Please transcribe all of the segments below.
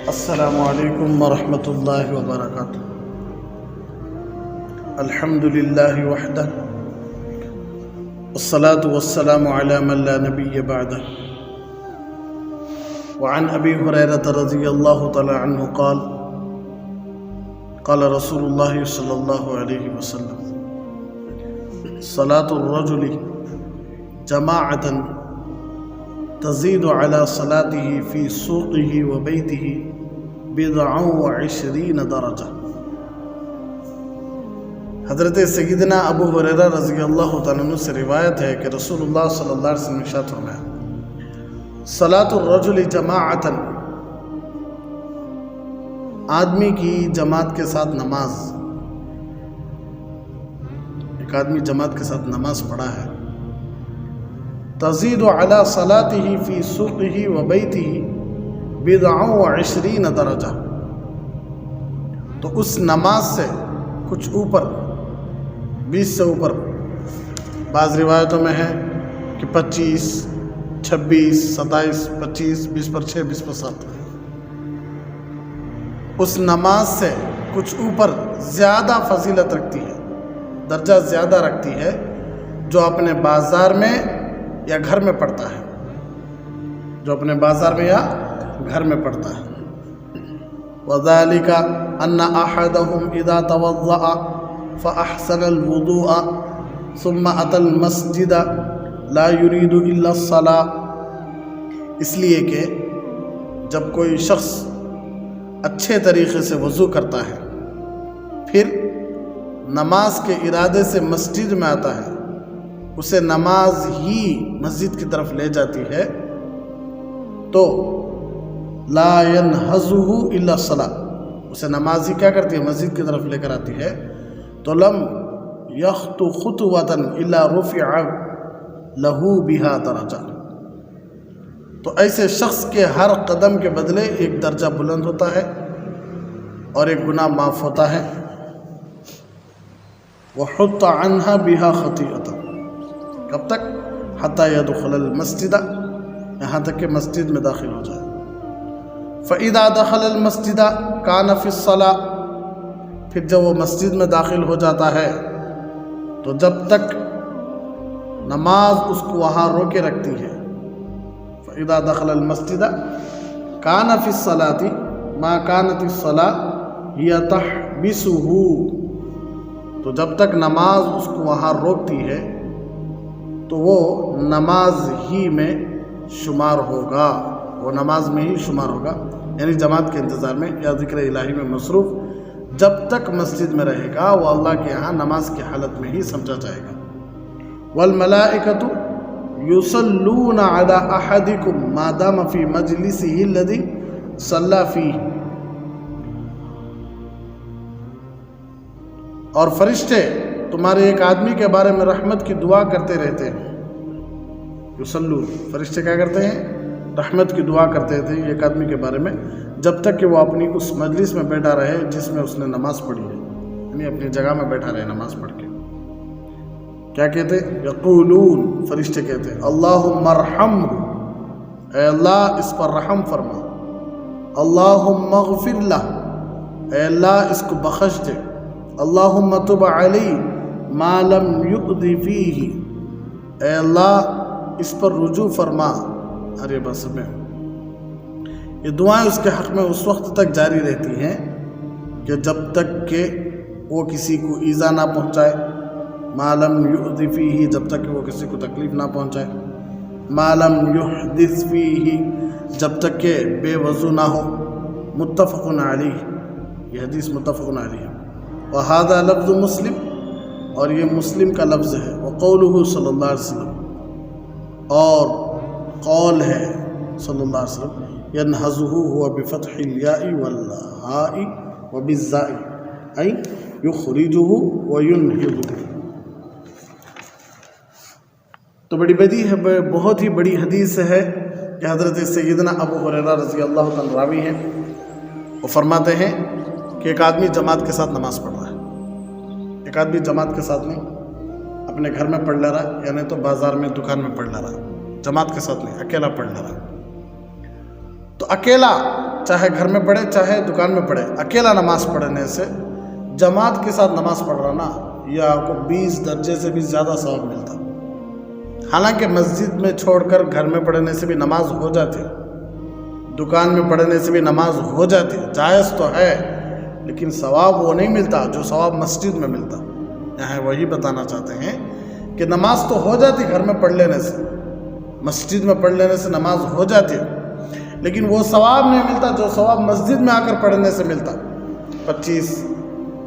السلام علیکم ورحمۃ اللہ وبرکاتہ۔ الحمد للہ وحدہ والصلاة والسلام علی من لا نبی بعدہ۔ وعن ابی ہریرہ رضی اللہ تعالی عنہ قال قال رسول اللہ صلی اللہ علیہ وسلم صلاة الرجل جماعة تزید علی صلاته فی سوقه و بیته 27 درجہ۔ حضرت سیدنا ابو ہریرہ رضی اللہ تعالیٰ عنہ سے روایت ہے کہ رسول اللہ صلی اللہ علیہ وسلم نے ارشاد فرمایا صلاۃ الرجل جماعۃ، آدمی کی جماعت کے ساتھ نماز، ایک آدمی جماعت کے ساتھ نماز پڑھا ہے، تزید علی صلاته فی سوقه و بیته 27 درجہ، تو اس نماز سے کچھ اوپر 20 سے اوپر، بعض روایتوں میں ہے کہ 25 26 27 25 20 پر 6 20 پر 7، اس نماز سے کچھ اوپر زیادہ فضیلت رکھتی ہے، درجہ زیادہ رکھتی ہے جو اپنے بازار میں یا گھر میں پڑھتا ہے، جو اپنے بازار میں یا گھر میں پڑھتا ہے۔ وَذَلِكَ أَنَّ أَحَدَهُمْ إِذَا تَوَضَّأَ فَأَحْسَنَ الْوُضُوءَ ثُمَّ أَتَى الْمَسْجِدَ لَا يُرِيدُ إِلَّا الصَّلَاةَ، اس لیے کہ جب کوئی شخص اچھے طریقے سے وضو کرتا ہے پھر نماز کے ارادے سے مسجد میں آتا ہے، اسے نماز ہی مسجد کی طرف لے جاتی ہے، تو لا ينهزه الا الصلاة، اسے نماز ہی کیا کرتی ہے مسجد کی طرف لے کر آتی ہے، تو لم يخطو خطوة الا رفع له بها درجہ، تو ایسے شخص کے ہر قدم کے بدلے ایک درجہ بلند ہوتا ہے اور ایک گناہ معاف ہوتا ہے۔ وحط عنها بها خطیئة، کب تک؟ حتی يدخل المسجد، یہاں تک کہ مسجد میں داخل ہو جائے۔ فَإِذَا دَخَلَ الْمَسْجِدَ كَانَ فِي الصَّلَاةِ، پھر جب وہ مسجد میں داخل ہو جاتا ہے تو جب تک نماز اس کو وہاں روکے رکھتی ہے۔ فَإِذَا دَخَلَ الْمَسْجِدَ كَانَ فِي الصَّلَاةِ مَا كَانَتِ الصَّلَاةِ هِيَ تَحْبِسُهُ، تو جب تک نماز اس کو وہاں روکتی ہے تو وہ نماز ہی میں شمار ہوگا، وہ نماز میں ہی شمار ہوگا، یعنی جماعت کے انتظار میں یا ذکر الہی میں مصروف جب تک مسجد میں رہے گا وہ اللہ کے ہاں نماز کی حالت میں ہی سمجھا جائے گا۔ والملائکۃ یصلون علی احدکم ما دام فی مجلسہ الذی صلی فیہ، اور فرشتے تمہارے ایک آدمی کے بارے میں رحمت کی دعا کرتے رہتے ہیں۔ یصلون، فرشتے کیا کرتے ہیں؟ رحمت کی دعا کرتے تھے ایک آدمی کے بارے میں جب تک کہ وہ اپنی اس مجلس میں بیٹھا رہے جس میں اس نے نماز پڑھی ہے، یعنی اپنی جگہ میں بیٹھا رہے نماز پڑھ کے۔ کیا کہتے؟ یقولون، فرشتے کہتے اللہم ارحمہ، اے اللہ اس پر رحم فرما، اللہم اغفر لہ، اے اللہ اس کو بخش دے، اللہم تب علی ما لم یؤذ فیہ، اے اللہ اس پر رجوع فرما۔ ارے بس میں یہ دعائیں اس کے حق میں اس وقت تک جاری رہتی ہیں کہ جب تک کہ وہ کسی کو ایذا نہ پہنچائے، ما لم یؤذ فیہ، جب تک کہ وہ کسی کو تکلیف نہ پہنچائے، ما لم یحدث فیہ، جب تک کہ بے وضو نہ ہو۔ متفق علیہ، یہ حدیث متفق علیہ ہے۔ وہذا لفظ مسلم، اور یہ مسلم کا لفظ ہے۔ وقولہ صلی اللہ علیہ وسلم، اور قول ہے صلی اللہ علیہ وسلم، ینہزہ ہوا بفتح الیاء والہاء وبالزاء، ای یخرجہ وینہضہ۔ تو بہت ہی بڑی حدیث ہے کہ حضرت سیدنا ابو ہریرہ رضی اللہ عنہ راوی ہیں، وہ فرماتے ہیں کہ ایک آدمی جماعت کے ساتھ نماز پڑھ رہا ہے، ایک آدمی جماعت کے ساتھ نہیں، اپنے گھر میں پڑھ لے رہا ہے، یعنی تو بازار میں دکان میں پڑھ لے رہا ہے، جماعت کے ساتھ نہیں، اکیلا پڑھ لے رہا ہے۔ تو اکیلا چاہے گھر میں پڑھے چاہے دکان میں پڑھے، اکیلا نماز پڑھنے سے جماعت کے ساتھ نماز پڑھ رہا نا، یہ آپ کو 20 درجے سے بھی زیادہ ثواب ملتا۔ حالانکہ مسجد میں چھوڑ کر گھر میں پڑھنے سے بھی نماز ہو جاتی، دکان میں پڑھنے سے بھی نماز ہو جاتی، جائز تو ہے، لیکن ثواب وہ نہیں ملتا جو ثواب مسجد میں ملتا۔ یہاں وہی بتانا چاہتے ہیں کہ نماز تو ہو جاتی گھر میں پڑھ لینے سے، مسجد میں پڑھ لینے سے نماز ہو جاتی ہے، لیکن وہ ثواب نہیں ملتا جو ثواب مسجد میں آ کر پڑھنے سے ملتا۔ 25،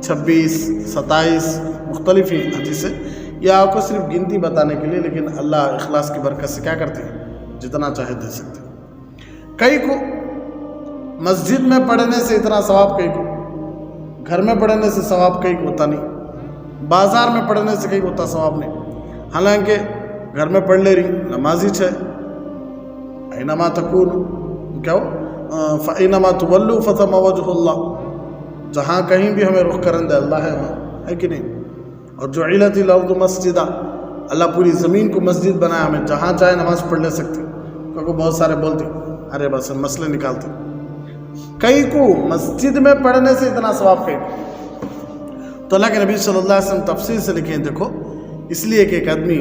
26، 27 مختلف ہی حدیث ہے، یہ آپ کو صرف گنتی بتانے کے لیے، لیکن اللہ اخلاص کی برکت سے کیا کرتے ہیں، جتنا چاہے دے سکتے ہیں۔ کئی کو مسجد میں پڑھنے سے اتنا ثواب، کئی کو گھر میں پڑھنے سے ثواب، کئی کو ہوتا نہیں، بازار میں پڑھنے سے کئی کو ہوتا ثواب نہیں۔ حالانکہ گھر میں پڑھ لے رہی نمازی ہے، اینما تکون کیا ہو فینما تولوا فثم وجہ اللہ، جہاں کہیں بھی ہمیں رخ کرن دے اللہ ہے وہاں، ہے کہ نہیں؟ اور جعلت الارض مسجدا، اللہ پوری زمین کو مسجد بنایا، ہمیں جہاں چاہے نماز پڑھ لے سکتے۔ کیونکہ بہت سارے بولتے ارے بس مسئلے نکالتے، کئی کو مسجد میں پڑھنے سے اتنا ثواب، کئی تو اللہ کے نبی صلی اللہ علیہ وسلم تفصیل سے لکھیں، دیکھو اس لیے کہ ایک آدمی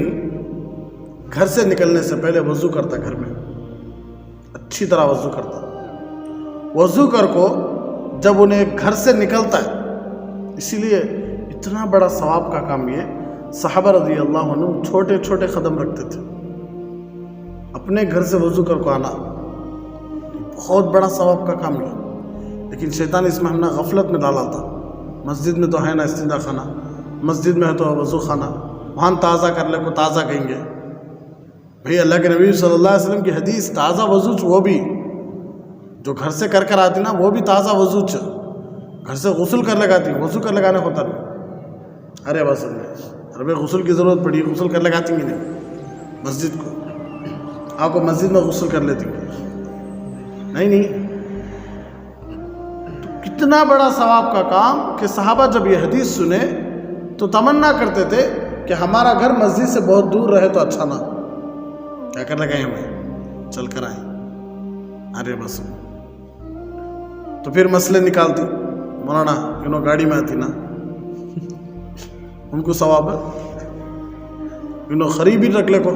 گھر سے نکلنے سے پہلے وضو کرتا، گھر میں اچھی طرح وضو کرتا، وضو کر کو جب انہیں گھر سے نکلتا ہے، اسی لیے اتنا بڑا ثواب کا کام یہ صحابہ رضی اللہ عنہ چھوٹے چھوٹے قدم رکھتے تھے، اپنے گھر سے وضو کر کو آنا بہت بڑا ثواب کا کام ہے، لیکن شیطان اس میں ہم نے غفلت میں ڈالا تھا۔ مسجد میں تو ہے نا استنجا خانہ، مسجد میں ہے تو وضو خانہ، وہاں تازہ کر لے کو تازہ کہیں گے، بھئی اللہ کے نبی صلی اللہ علیہ وسلم کی حدیث تازہ وضو وہ بھی جو گھر سے کر آتی نا، وہ بھی تازہ وضو گھر سے غسل کر لگاتی، وضو کر لگانے ہوتا نہیں، ارے بس ارے غسل کی ضرورت پڑی، غسل کر لگاتی گی نہیں، مسجد کو آپ کو مسجد میں غسل کر لیتی نہیں، تو کتنا بڑا ثواب کا کام کہ صحابہ جب یہ حدیث سنے تو تمنا کرتے تھے کہ ہمارا گھر مسجد سے بہت دور رہے تو اچھا نہ، کیا کر لگائیں ہمیں چل کر آئیں، ارے بس تو پھر مسئلے نکالتی، مولانا انہوں گاڑی میں آتی نا، ان کو ثواب ہے، انہوں خریبی رکھ لے کو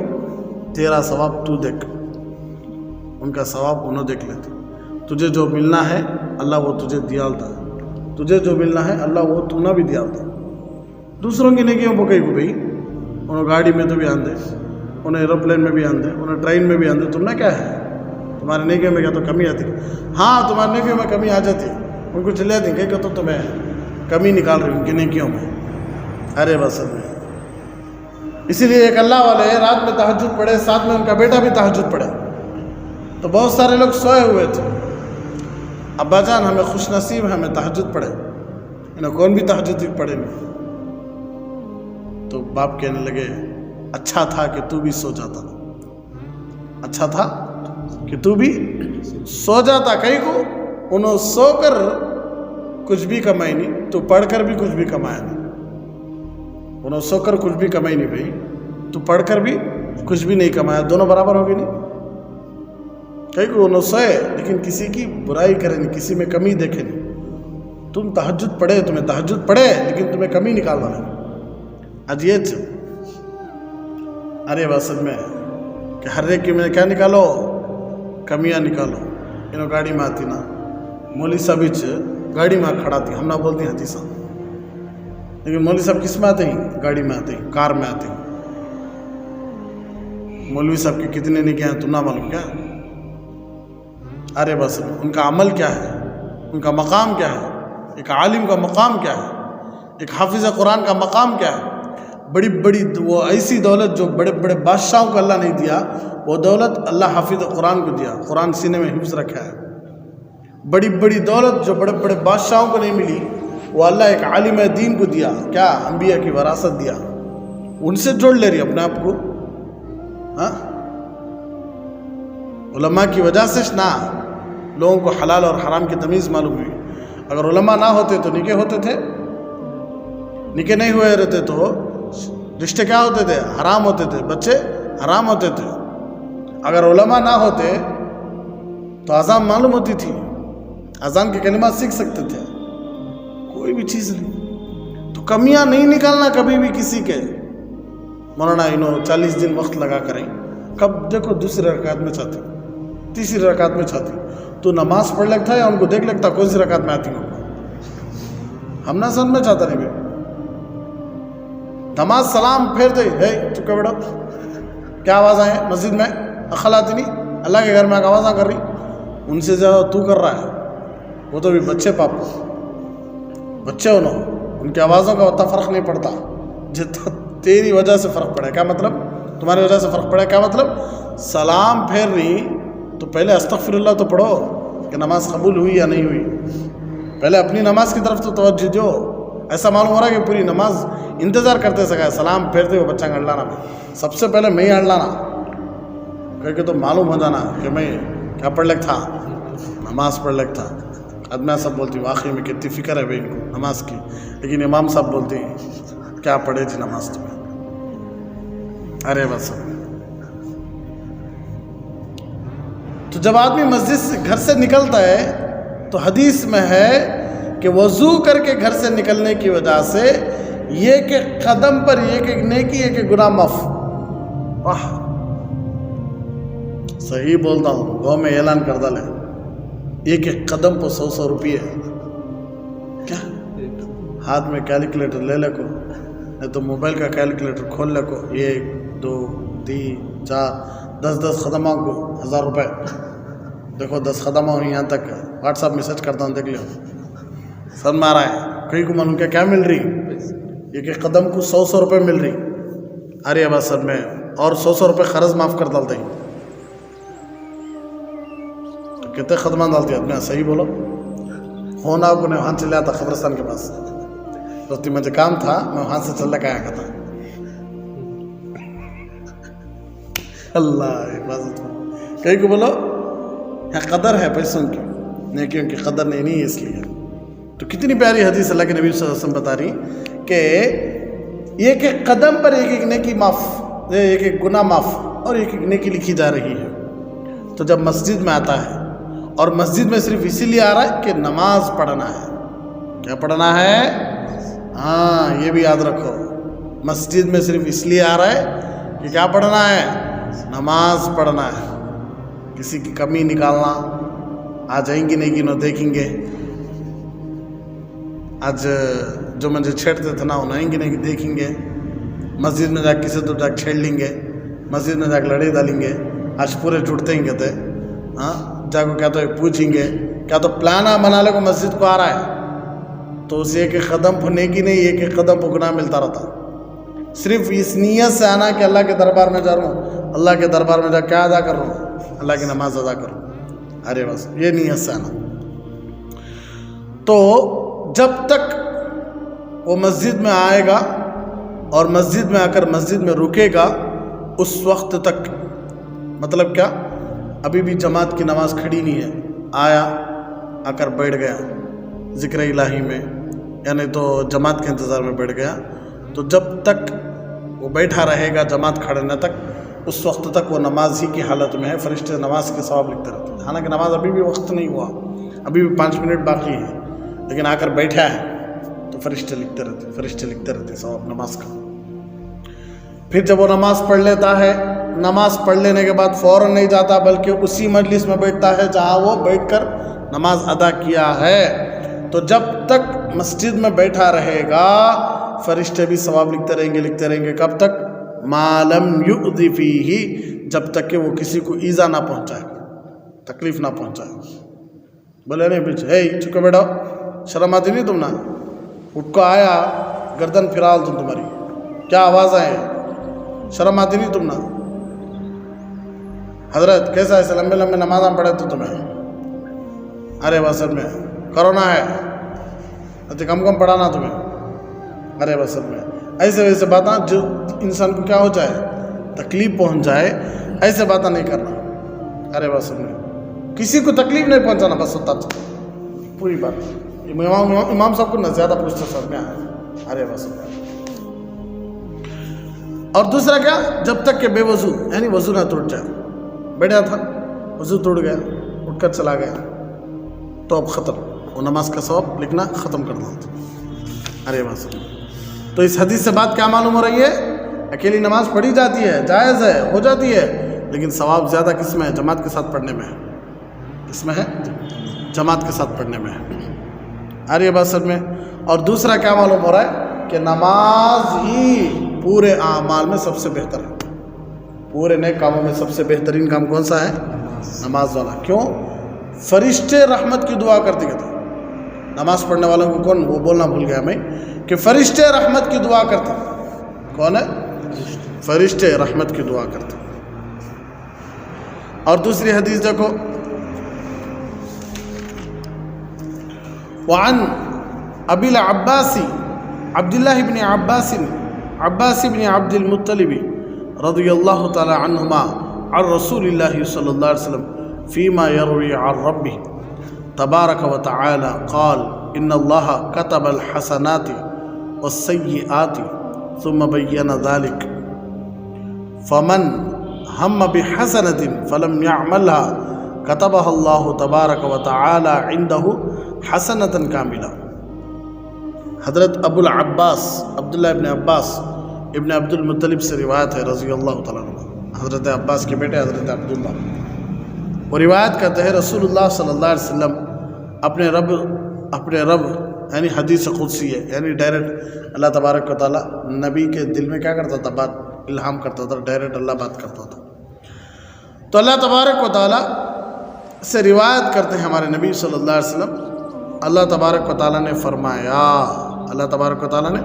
تیرا ثواب تو دیکھ، ان کا ثواب انہوں دیکھ لیتے، تجھے جو ملنا ہے اللہ وہ تجھے دیالتا ہے، تجھے جو ملنا ہے اللہ وہ تو نہ بھی دیالتا۔ دوسروں کی نیکیوں کو کہیں کو بھئی انہوں گاڑی میں تو بھی آندے، انہیں ایروپلین میں بھی آندے، انہیں ٹرین میں بھی آندے، تم نے کیا ہے تمہارے نیکیوں میں کیا تو کمی آتی؟ ہاں تمہارے نیکیوں میں کمی آ جاتی، ان کو چلے جاتی کہ تو تمہیں کمی نکال رہی ان کی نیکیوں میں، ارے بس اسی لیے ایک اللہ والے رات میں تہجد پڑھے، ساتھ میں ان کا بیٹا بھی تہجد پڑھے، تو بہت سارے لوگ سوئے ہوئے تھے، ابا جان ہمیں خوش نصیب ہے ہمیں تہجد پڑھے، انہیں کون بھی تہجد پڑھے نہیں، تو باپ کہنے لگے اچھا تھا کہ تو بھی سو جاتا، اچھا تھا کہ تو بھی سو جاتا، کہیں کو انہوں سو کر کچھ بھی کمائی نہیں، تو پڑھ کر بھی کچھ بھی کمایا نہیں، انہوں سو کر کچھ بھی کمائی نہیں بھائی، تو پڑھ کر بھی کچھ بھی نہیں کمایا، دونوں برابر ہو گئی نہیں، کہیں کو انہوں سوئے لیکن کسی کی برائی کرے نہیں، کسی میں کمی دیکھے نہیں، تم تہجد پڑھے، تمہیں تہجد پڑھے لیکن تمہیں کمی نکالنا نہیں، اجیت ارے واسط میں کہ ہر ایک کی میں کیا نکالو کمیاں نکالو، انہوں گاڑی میں آتی نا، مولوی صاحب گاڑی میں کھڑا تھی، ہم نہ بولتی ہیں حدیثہ، لیکن مولوی صاحب کس میں آتے ہیں؟ گاڑی میں آتے ہیں، کار میں آتے ہیں، مولوی صاحب کی کتنے نیکیاں ہیں تم نہ معلوم کیا؟ ارے بس ان کا عمل کیا ہے، ان کا مقام کیا ہے، ایک عالم کا مقام کیا ہے، ایک حافظ قرآن کا مقام کیا ہے، بڑی بڑی وہ ایسی دولت جو بڑے بڑے بادشاہوں کو اللہ نہیں دیا، وہ دولت اللہ حافظ قرآن کو دیا، قرآن سینے میں حفظ رکھا ہے، بڑی بڑی دولت جو بڑے بڑے بادشاہوں کو نہیں ملی، وہ اللہ ایک عالم دین کو دیا، کیا انبیاء کی وراثت دیا، ان سے جوڑ لے رہی اپنے آپ کو، ہاں علماء کی وجہ سے نہ لوگوں کو حلال اور حرام کی تمیز معلوم ہوئی، اگر علماء نہ ہوتے تو نکاح ہوتے تھے، نکاح نہیں ہوئے رہتے تو رشتے کیا ہوتے تھے؟ حرام ہوتے تھے، بچے حرام ہوتے تھے، اگر علماء نہ ہوتے تو اذان معلوم ہوتی تھی، اذان کے کلمات سیکھ سکتے تھے, کوئی بھی چیز نہیں. تو کمیاں نہیں نکالنا کبھی بھی کسی کے. مولانا 40 دن وقت لگا کریں, کب دیکھو دوسری رکعت میں چاہتی, تیسری رکعت میں چاہتی, تو نماز پڑھ لگتا ہے یا ان کو دیکھ لگتا کون سی رکعت میں آتی ہوں. ہم نہ سن میں چاہتا نہیں. نماز سلام پھیر دے, چکے بیٹھو, کیا آواز آئے مسجد میں, عقل آتی نہیں, اللہ کے گھر میں آوازاں کر رہی, ان سے زیادہ تو کر رہا ہے. وہ تو بھی بچے پاپا, بچے انہوں, ان کی آوازوں کا اتنا فرق نہیں پڑتا جتنا تیری وجہ سے فرق پڑے. کیا مطلب؟ تمہاری وجہ سے فرق پڑے. کیا مطلب؟ سلام پھیر رہی تو پہلے استغفر اللہ تو پڑھو کہ نماز قبول ہوئی یا نہیں ہوئی. پہلے اپنی نماز کی طرف تو توجہ دو. ایسا معلوم ہو رہا ہے کہ پوری نماز انتظار کرتے سکا سلام پھیرتے ہوئے بچہ گڑ لانا, سب سے پہلے میں ہی اڑ لانا کہہ کے تو معلوم ہو جانا کہ میں کیا پڑھ لگ تھا, نماز پڑھ لگ تھا. ادمیہ صاحب بولتی واقعی میں کتنی فکر ہے بھائی ان کو نماز کی, لیکن امام صاحب بولتی کیا پڑھے تھی نماز تمہیں. ارے بس. تو جب آدمی مسجد سے گھر سے نکلتا ہے تو حدیث میں ہے کہ وضو کر کے گھر سے نکلنے کی وجہ سے یہ کہ قدم پر ایک ایک نیکی ایک ایک گناہ معاف. واہ صحیح بولتا ہوں, گاؤں میں اعلان کر ڈالے ایک ایک قدم پر 100 روپیے. کیا ہاتھ میں کیلکولیٹر لے لے کو, نہیں تو موبائل کا کیلکولیٹر کھول لے کو, 1 2 3 4 10 قدموں کو 1000 روپے. دیکھو 10 قدموں ہوئی یہاں تک, واٹس ایپ میسج کرتا ہوں دیکھ لو. سر میں آ رہا ہے کئی کو معلوم کیا مل رہی, ایک ایک قدم کو 100 روپے مل رہی. ارے بس سر میں اور 100 روپے قرض معاف کر ڈالتے ہیں. تو کتنے قدمہ ڈالتی ہے میں, صحیح بولو. ہونا کو نے وہاں چلے آتا قبرستان کے پاس, رستی مجھے کام تھا, میں وہاں سے چل کے آیا کرتا. اللہ حفاظت. کئی کو بولو یہاں قدر ہے پیسوں کی, نیکیوں کی قدر نہیں ہے اس لیے. تو کتنی پیاری حدیث اللہ کے نبی صلی اللہ علیہ وسلم بتا رہی کہ ایک ایک قدم پر ایک ایک نیکی معاف, ایک ایک گناہ معاف اور ایک ایک نیکی لکھی جا رہی ہے. تو جب مسجد میں آتا ہے, اور مسجد میں صرف اسی لیے آ رہا ہے کہ نماز پڑھنا ہے. کیا پڑھنا ہے؟ ہاں یہ بھی یاد رکھو, مسجد میں صرف اس لیے آ رہا ہے کہ کیا پڑھنا ہے؟ نماز پڑھنا ہے. کسی کی کمی نکالنا, آ جائیں گے نہیں گنو دیکھیں گے, آج جو مجھے چھیڑتے تھے نا وہ نہیں گنے دیکھیں گے, مسجد میں جا کے کسی تو جا کے چھیڑ لیں گے, مسجد میں جا کے لڑائی ڈالیں گے. آج پورے جھوٹتے ہیں کہتے, ہاں جا کو کیا تو پوچھیں گے کیا تو پلانا بنا لے کو مسجد کو آ رہا ہے, تو اسے ایک قدم پھنے کی نہیں, ایک ایک قدم پہ گناہ ملتا رہتا. صرف اس نیت سے آنا کہ اللہ کے دربار میں جا رہا ہوں, اللہ کے دربار میں جا کیا ادا کر رہا ہوں, اللہ کی نماز ادا کر رہا ہوں. ارے بس یہ نیت سے آنا. تو جب تک وہ مسجد میں آئے گا اور مسجد میں آ کر مسجد میں رکے گا, اس وقت تک مطلب کیا, ابھی بھی جماعت کی نماز کھڑی نہیں ہے, آیا آ کر بیٹھ گیا ذکر الہی میں, یعنی تو جماعت کے انتظار میں بیٹھ گیا, تو جب تک وہ بیٹھا رہے گا جماعت کھڑے نہ تک, اس وقت تک وہ نماز ہی کی حالت میں ہے. فرشتے نماز کے ثواب لکھتے رہتے ہیں. حالانکہ نماز ابھی بھی وقت نہیں ہوا, ابھی بھی 5 منٹ باقی ہے, لیکن آ کر بیٹھا ہے تو فرشتے لکھتے رہتے ثواب نماز کا. پھر جب وہ نماز پڑھ لیتا ہے, نماز پڑھ لینے کے بعد فوراً نہیں جاتا, بلکہ اسی مجلس میں بیٹھتا ہے جہاں وہ بیٹھ کر نماز ادا کیا ہے. تو جب تک مسجد میں بیٹھا رہے گا فرشتے بھی ثواب لکھتے رہیں گے. کب تک؟ ما لم یؤذ فیہ, جب تک کہ وہ کسی کو ایذا نہ پہنچائے, تکلیف نہ پہنچائے. بولے نہیں پیچھے, چکے بیٹھو, شرم آتی نہیں تم نا, اٹھ کو آیا گردن پھرال تم, تمہاری کیا آواز آئے, شرم آتی نہیں تم نا. حضرت کیسا ایسے لمبے نماز پڑھے تو تمہیں, ارے وصل میں کرونا ہے کم پڑھانا تمہیں, ارے وصل میں ایسے ویسے باتیں جو انسان کو کیا ہو جائے, تکلیف پہنچ جائے, ایسے باتیں نہیں کرنا. ارے وصل میں کسی کو تکلیف نہیں پہنچانا, بس ہوتا پوری بات. امام صاحب کو نہ زیادہ پوچھتا سر میں, ارے وصل میں. اور دوسرا کیا, جب تک کہ بے وضو, یعنی وضو نہ ٹوٹ جائے. بیٹھا تھا وضو ٹوٹ گیا, اٹھ کر چلا گیا, تو اب ختم وہ نماز کا ثواب لکھنا ختم کر دو. ارے بس تو اس حدیث سے بات کیا معلوم ہو رہی ہے؟ اکیلی نماز پڑھی جاتی ہے، جائز ہے، ہو جاتی ہے، لیکن ثواب زیادہ کس میں ہے؟ جماعت کے ساتھ پڑھنے میں ہے. کس میں ہے؟ جماعت کے ساتھ پڑھنے میں ہے. آ رہی ہے بات سر میں؟ اور دوسرا کیا معلوم ہو رہا ہے کہ نماز ہی پورے اعمال میں سب سے بہتر ہے. پورے نیک کاموں میں سب سے بہترین کام کون سا ہے؟ نماز والا. کیوں؟ فرشتے رحمت کی دعا کرتے کہتے. نماز پڑھنے والوں کو کون؟ وہ بولنا بھول گیا میں کہ فرشتے رحمت کی دعا کرتے. کون ہے؟ فرشتے رحمت کی دعا کرتے. اور دوسری حدیث دیکھو، وعن ابی العباس عبداللہ بن عباس بن عبد المطلب رضی اللہ تعالی عنہما عن رسول اللہ صلی اللہ علیہ وسلم فيما يروي عن ربه تبارك وتعالى قال إن الله كتب الحسنات والسيئات ثم بين ذلك فمن هم بحسنة فلم يعملها كتبها الله تبارك وتعالى عنده حسنة كاملة. حضرت ابو العباس عبداللہ ابن عباس ابن عبد المطلب سے روایت ہے رضی اللہ تعالیٰ عنہ. حضرت عباس کے بیٹے حضرت عبداللہ. وہ روایت کرتے ہیں رسول اللہ صلی اللہ علیہ وسلم اپنے رب یعنی حدیث قدسی ہے، یعنی ڈائریکٹ اللہ تبارک و تعالیٰ نبی کے دل میں کیا کرتا تھا؟ بات الہام کرتا تھا، ڈائریکٹ اللہ بات کرتا تھا. تو اللہ تبارک و تعالیٰ سے روایت کرتے ہیں ہمارے نبی صلی اللہ علیہ وسلم، اللہ تبارک و تعالیٰ نے فرمایا، اللہ تبارک و تعالیٰ نے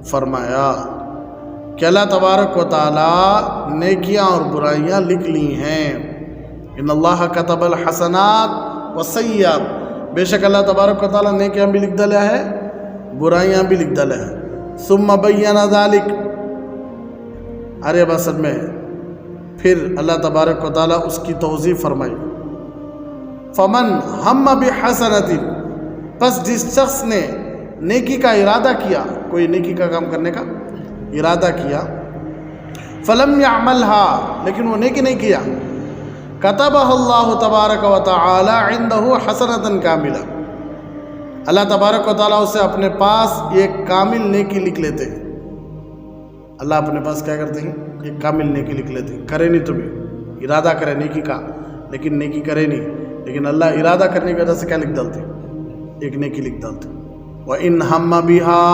فرمایا کہ اللہ تبارک و تعالیٰ نیکیاں اور برائیاں لکھ لی ہیں. ان اللہ کتب الحسنات والسیئات، بے شک اللہ تبارک و تعالیٰ نیکیاں بھی لکھ ڈالے ہے، برائیاں بھی لکھ ڈالے ہیں. ثم بین ذالک، ارے بسر میں پھر اللہ تبارک و تعالیٰ اس کی توضیح فرمائی. فمن ہم بحسنۃ، پس جس شخص نے نیکی کا ارادہ کیا، کوئی نیکی کا کام کرنے کا ارادہ کیا، فلم یعملها، لیکن وہ نیکی نہیں کیا، کتبہ اللہ تبارک و تعالی عنہ حسنۃ کاملہ، اللہ تبارک و تعالیٰ اسے اپنے پاس ایک کامل نیکی لکھ لیتے ہیں. اللہ اپنے پاس کیا کرتے ہیں؟ ایک کامل نیکی لکھ لیتے ہیں. کرے نہیں تو بھی ارادہ کرے نیکی کا، لیکن نیکی کرے نہیں، لیکن اللہ ارادہ کرنے کی وجہ سے کیا لکھ ڈالتے ہیں؟ ایک نیکی لکھ ڈالتے. وَإِنْ هَمَّ بِهَا،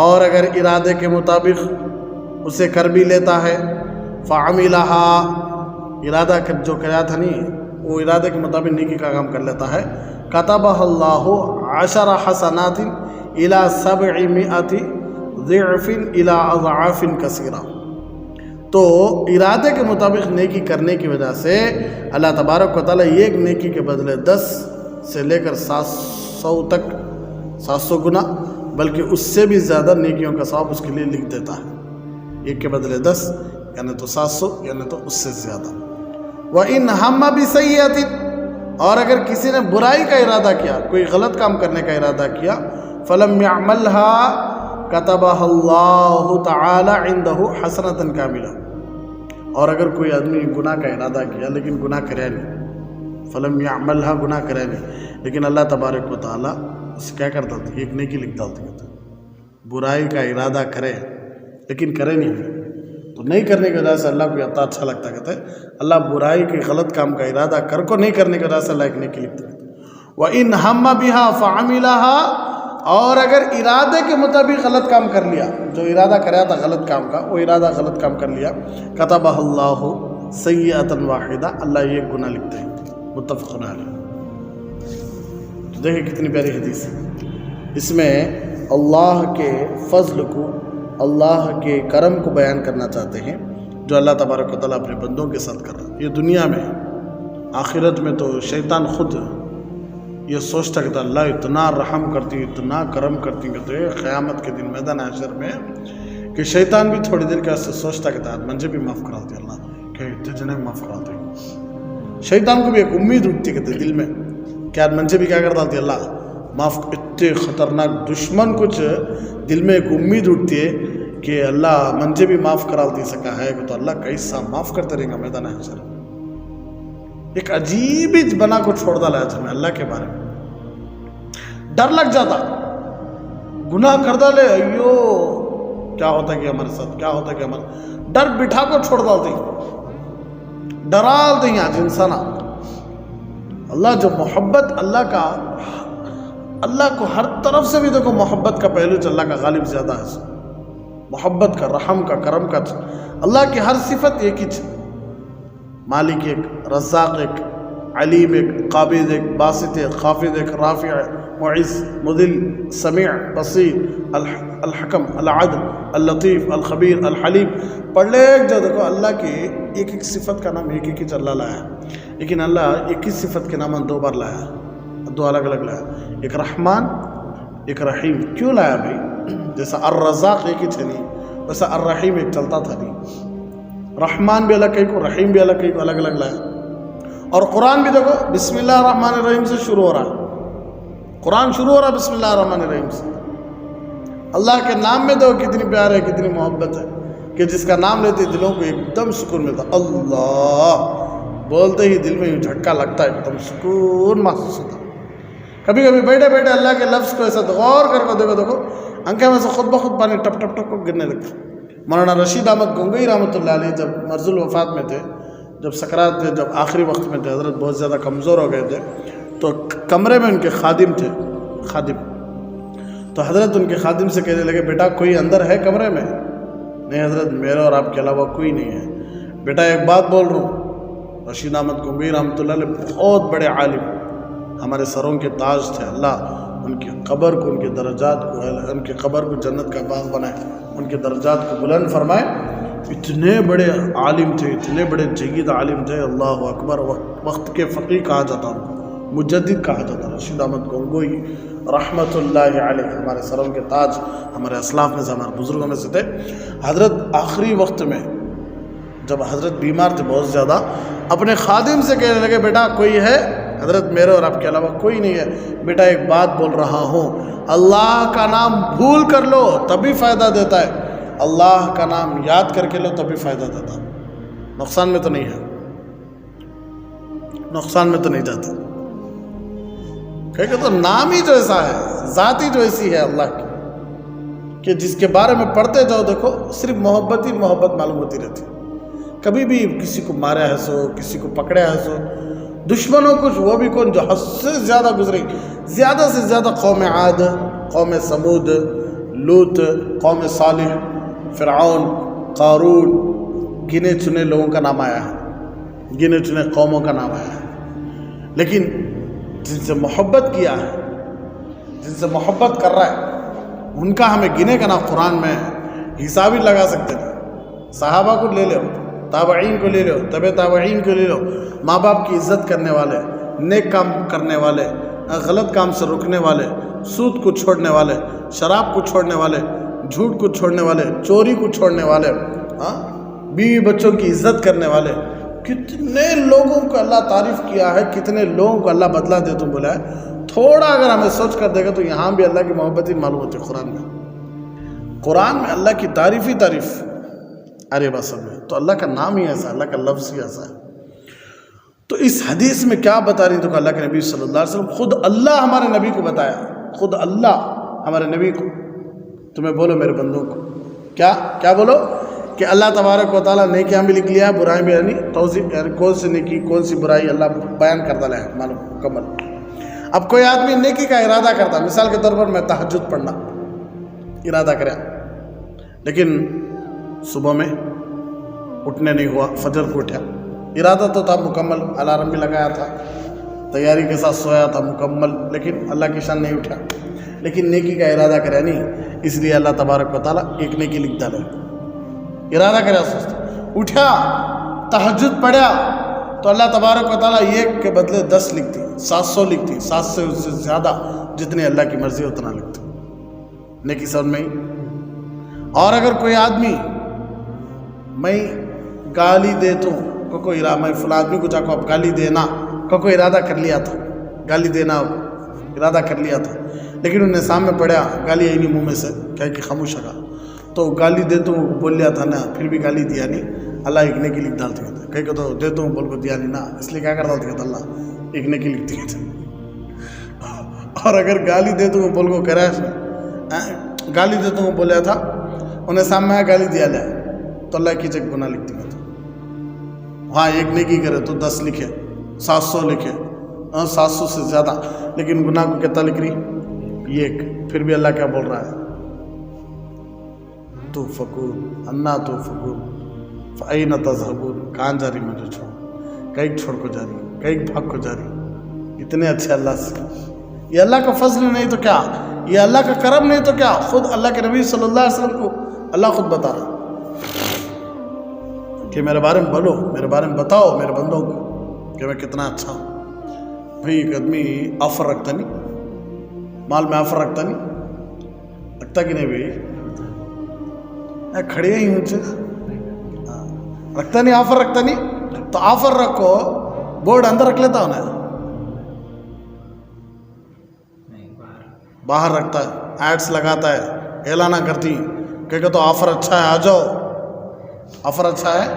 اور اگر ارادے کے مطابق اسے کر بھی لیتا ہے، فَعَمِلَهَا، ارادہ جو کیا تھا نہیں وہ ارادے کے مطابق نیکی کا کام کر لیتا ہے، كَتَبَهَ اللَّهُ 10 حسنات إِلَى 700 ضِعْفٍ إِلَى أَضْعَافٍ كَثِيرَةٍ. تو ارادے کے مطابق نیکی کرنے کی وجہ سے اللہ تبارک و تعالیٰ ایک نیکی کے بدلے 10 سے لے کر 700 تک 700 گنا بلکہ اس سے بھی زیادہ نیکیوں کا ثواب اس کے لیے لکھ دیتا ہے. ایک کے بدلے 10 یعنی تو 700 یعنی تو اس سے زیادہ. وَإِنْ هَمَّ بِسَيِّئَةٍ، اور اگر کسی نے برائی کا ارادہ کیا، کوئی غلط کام کرنے کا ارادہ کیا، فَلَمْ يَعْمَلْهَا كَتَبَهَا اللَّهُ تَعَالَى عِنْدَهُ حَسَنَةً كَامِلَةً، اور اگر کوئی آدمی گناہ کا ارادہ کیا لیکن گناہ کرے نہیں، فلم یعملها، گناہ کرے نہیں، لیکن اللہ تبارک و تعالیٰ اسے کیا کرتا تھا؟ ایک نیکی لکھ ڈالتا تھا. برائی کا ارادہ کرے لیکن کرے نہیں، تو نہیں کرنے کی وجہ سے اللہ کو اتنا اچھا لگتا کہتا ہے اللہ برائی کے غلط کام کا ارادہ کر کو نہیں کرنے کی وجہ سے اللہ ایک نیکی لکھتا ہے. وَإِنْ هَمَّ بِهَا فَعَمِلَهَا، اور اگر ارادے کے مطابق غلط کام کر لیا، جو ارادہ کریا تھا غلط کام کا وہ ارادہ غلط کام کر لیا، كَتَبَهَ اللَّهُ سَيِّئَةً وَاحِدَةً، اللہ یہ گناہ لکھتے ہیں. متفق علیہ. تو دیکھیں کتنی پیاری حدیث ہے. اس میں اللہ کے فضل کو، اللہ کے کرم کو بیان کرنا چاہتے ہیں جو اللہ تبارک و تعالیٰ اپنے بندوں کے ساتھ کر رہا ہے. یہ دنیا میں، آخرت میں تو شیطان خود یہ سوچتا کہ اللہ اتنا رحم کرتی، اتنا کرم کرتی کہتے ہیں قیامت کے دن میدان حشر میں کہ شیطان بھی تھوڑی دیر کے سوچتا کہ منجھے بھی معاف کراتے اللہ کہ اتنے جنے معاف کراتے. شیطان کو بھی ایک امید اٹھتی کہتے دل میں کہ منجھے بھی کیا کرتا ہوتی اللہ معاف. اتنے خطرناک دشمن کچھ دل میں ایک امید اٹھتی ہے کہ اللہ منجھے بھی معاف کرا دی سکا ہے تو اللہ کیسا معاف کرتے رہیں گا میدان حشر. ایک عجیب ہی بنا کو چھوڑ ڈالا ہے میں اللہ کے بارے میں. ڈر لگ جاتا, گناہ کر ڈالے, ایو کیا ہوتا کہ ہمارے ساتھ, کیا ہوتا کہ ہمارے, ڈر بٹھا کو چھوڑ ڈالتے ہیں, ڈرالتے ہیں آج انسان. اللہ جو محبت اللہ کا, اللہ کو ہر طرف سے بھی دیکھو محبت کا پہلو چل, اللہ کا غالب زیادہ ہے, محبت کا, رحم کا, کرم کا. اللہ کی ہر صفت ایک ہی, مالک ایک, رزاق ایک, علیم ایک, قابض ایک, باسط ایک, خافض ایک, رافع, معز, مذل, سمیع, بصیر, الحکم, العدل, اللطیف, الخبیر, الحلیم. پڑھ لے جو دیکھو اللہ کی ایک ایک صفت کا نام ایک ایک ہی اللہ لایا ہے, لیکن اللہ ایک ہی صفت کے نام 2 بار لایا, 2 الگ الگ لایا. ایک رحمان, ایک رحیم. کیوں لایا بھائی؟ جیسا الرزاق ایک ہی تھے نہیں, ویسا الرحیم ایک چلتا تھا نہیں. رحمان بھی الگ کہیں کو, رحیم بھی الگ کہیں کو, الگ الگ لایا. اور قرآن بھی دیکھو بسم اللہ الرحمن الرحیم سے شروع ہو رہا ہے, قرآن شروع ہو رہا ہے بسم اللہ الرحمن الرحیم سے. اللہ کے نام میں دیکھو کتنی پیار ہے, کتنی محبت ہے, کہ جس کا نام لیتے دلوں کو ایک دم سکون ملتا. اللہ بولتے ہی دل میں یوں جھٹکا لگتا ہے, ایک دم سکون محسوس ہوتا. کبھی کبھی بیٹھے بیٹھے اللہ کے لفظ کو ایسا غور کر کے دیکھو آنکھیں میں سے خود بخود پانی ٹپ ٹپ ٹپ کو گرنے لگتا. مولانا رشید احمد گنگوئی رحمۃ اللہ علیہ جب مرض الوفات میں تھے, جب سکرات تھے, جب آخری وقت میں تھے, حضرت بہت زیادہ کمزور ہو گئے تھے, تو کمرے میں ان کے خادم تھے, خادم. تو حضرت ان کے خادم سے کہنے لگے بیٹا کوئی اندر ہے کمرے میں؟ نہیں حضرت میرے اور آپ کے علاوہ کوئی نہیں ہے. بیٹا ایک بات بول رہا ہوں, رشید احمد گنگوئی رحمۃ اللہ علیہ بہت بڑے عالم, ہمارے سروں کے تاج تھے. اللہ ان کی قبر کو, ان کے درجات کو, ان کی قبر کو جنت کا باغ بنائے, ان کے درجات کو بلند فرمائے. اتنے بڑے عالم تھے, اتنے بڑے جید عالم تھے, اللہ اکبر. وقت کے فقیہ کہا جاتا, مجدد کہا جاتا رشید احمد گنگوئی رحمۃ اللہ علیہ. ہمارے سروں کے تاج, ہمارے اسلاف میں سے, ہمارے بزرگوں میں سے تھے. حضرت آخری وقت میں جب حضرت بیمار تھے بہت زیادہ, اپنے خادم سے کہنے لگے بیٹا کوئی ہے؟ حضرت میرے اور آپ کے علاوہ کوئی نہیں ہے. بیٹا ایک بات بول رہا ہوں, اللہ کا نام بھول کر لو تبھی فائدہ دیتا ہے, اللہ کا نام یاد کر کے لو تبھی فائدہ دیتا. نقصان میں تو نہیں ہے, نقصان میں تو نہیں جاتا. کہ تو نام ہی جو ایسا ہے, ذات ہی جو ایسی ہے اللہ کی, کہ جس کے بارے میں پڑھتے جاؤ دیکھو صرف محبت ہی محبت معلوم ہوتی رہتی. کبھی بھی کسی کو مارا ہے سو, کسی کو پکڑا ہے سو, دشمنوں کچھ وہ بھی کون جو حد سے زیادہ گزرے, زیادہ سے زیادہ قوم عاد, قوم سمود, لوط, قوم صالح, فرعون, قارون, گنے چنے لوگوں کا نام آیا ہے, گنے چنے قوموں کا نام آیا ہے. لیکن جن سے محبت کیا ہے, جن سے محبت کر رہا ہے, ان کا ہمیں گنے کا نام قرآن میں حساب ہی لگا سکتے ہیں. صحابہ کو لے لو, تابعین کو لے لو, تبع تابعین کو لے لو, ماں باپ کی عزت کرنے والے, نیک کام کرنے والے, غلط کام سے رکنے والے, سود کو چھوڑنے والے, شراب کو چھوڑنے والے, جھوٹ کو چھوڑنے والے, چوری کو چھوڑنے والے, بیوی بچوں کی عزت کرنے والے. کتنے لوگوں کو اللہ تعریف کیا ہے, کتنے لوگوں کو اللہ بدلا دے تو بولا ہے. تھوڑا اگر ہمیں سوچ کر دے گا تو یہاں بھی اللہ کی محبت ہی معلوم ہوتی ہے. قرآن میں اللہ کی تعریف ہی تعریف, ارے بس میں تو اللہ کا نام ہی ایسا, اللہ کا لفظ ہی ایسا ہے. تو اس حدیث میں کیا بتا رہی تو کہ اللہ کے نبی صلی اللہ علیہ وسلم, خود اللہ ہمارے نبی کو بتایا, خود اللہ ہمارے نبی کو, تمہیں بولو میرے بندوں کو, کیا بولو کہ اللہ تبارک و تعالیٰ نیکیاں بھی لکھ لیا, برائی بھی, یعنی توصیف, کون سی نیکی کون سی برائی اللہ بیان کرتا ہے معلوم مکمل. اب کوئی آدمی نیکی کا ارادہ کرتا, مثال کے طور پر میں تہجد پڑھنا ارادہ کریا, لیکن صبح میں اٹھنے نہیں ہوا, فجر کو اٹھا, ارادہ تو تھا مکمل, الارم بھی لگایا تھا, تیاری کے ساتھ سویا تھا مکمل, لیکن اللہ کی شان نہیں اٹھا, لیکن نیکی کا ارادہ کریا نہیں, اس لیے اللہ تبارک و تعالیٰ ایک نیکی لکھ ڈالے. ارادہ کریا, سوچتا, اٹھا, تہجد پڑھا, تو اللہ تبارک و تعالیٰ ایک کے بدلے 10 لکھتی, 700 لکھتی, 700 سے زیادہ, جتنے اللہ کی مرضی اتنا لکھتی نیکی سمجھ میں. اور اگر کوئی آدمی میں گالی دیتا ہوں, کوئی ارادہ, میں فلاں آدمی کو جا کو اب گالی دینا کا کوئی ارادہ کر لیا تھا, گالی دینا ارادہ کر لیا تھا, لیکن انہوں نے سامنے پڑھا گالی آئی نہیں منہ میں سے, کیا کہ خاموش رہا, تو گالی دے تو بول لیا تھا نا, پھر بھی گالی دیا نہیں, اللہ ایک نیکی لکھ ڈالتے کہتے کہیں کہ تو دیتا ہوں بول کو دیا نہیں نا اس لیے کیا کر ڈالتے کہتے اللہ ایک نیکی لکھتی کہتے اور اگر گالی دیتا ہوں بول کو کرا گالی دیتا ہوں بولیا تھا انہیں سامنے آیا گالی دیا لیا تو اللہ کی چیک گناہ لکھتی کہتے وہاں ایک نیکی کرے تو 10 لکھے 700 لکھے 700 سے زیادہ لیکن گناہ کو کتنا لکھ رہی ایک پھر بھی اللہ کیا بول رہا ہے تو فکور انا تو فکور فائن تذہبون کہاں جا رہی مجھے چھوڑ کہیں چھوڑ کو جا رہی کہیں بھاگ کو جا رہی اتنے اچھے اللہ سے یہ اللہ کا فضل نہیں تو کیا یہ اللہ کا کرم نہیں تو کیا خود اللہ کے نبی صلی اللہ علیہ وسلم کو اللہ خود بتا رہا کہ میرے بارے میں بولو میرے بارے میں بتاؤ میرے بندوں کو کہ میں کتنا اچھا ہوں بھئی ایک آدمی آفر رکھتا نہیں مال میں آفر رکھتا نہیں رکھتا کہ نہیں بھئی کھڑے ہی ہوں رکھتا نہیں آفر رکھتا نہیں تو آفر رکھو بورڈ اندر رکھ لیتا انہیں باہر رکھتا ہے ایڈس لگاتا ہے اعلانہ کرتی کہ تو آفر اچھا ہے آ جاؤ آفر اچھا ہے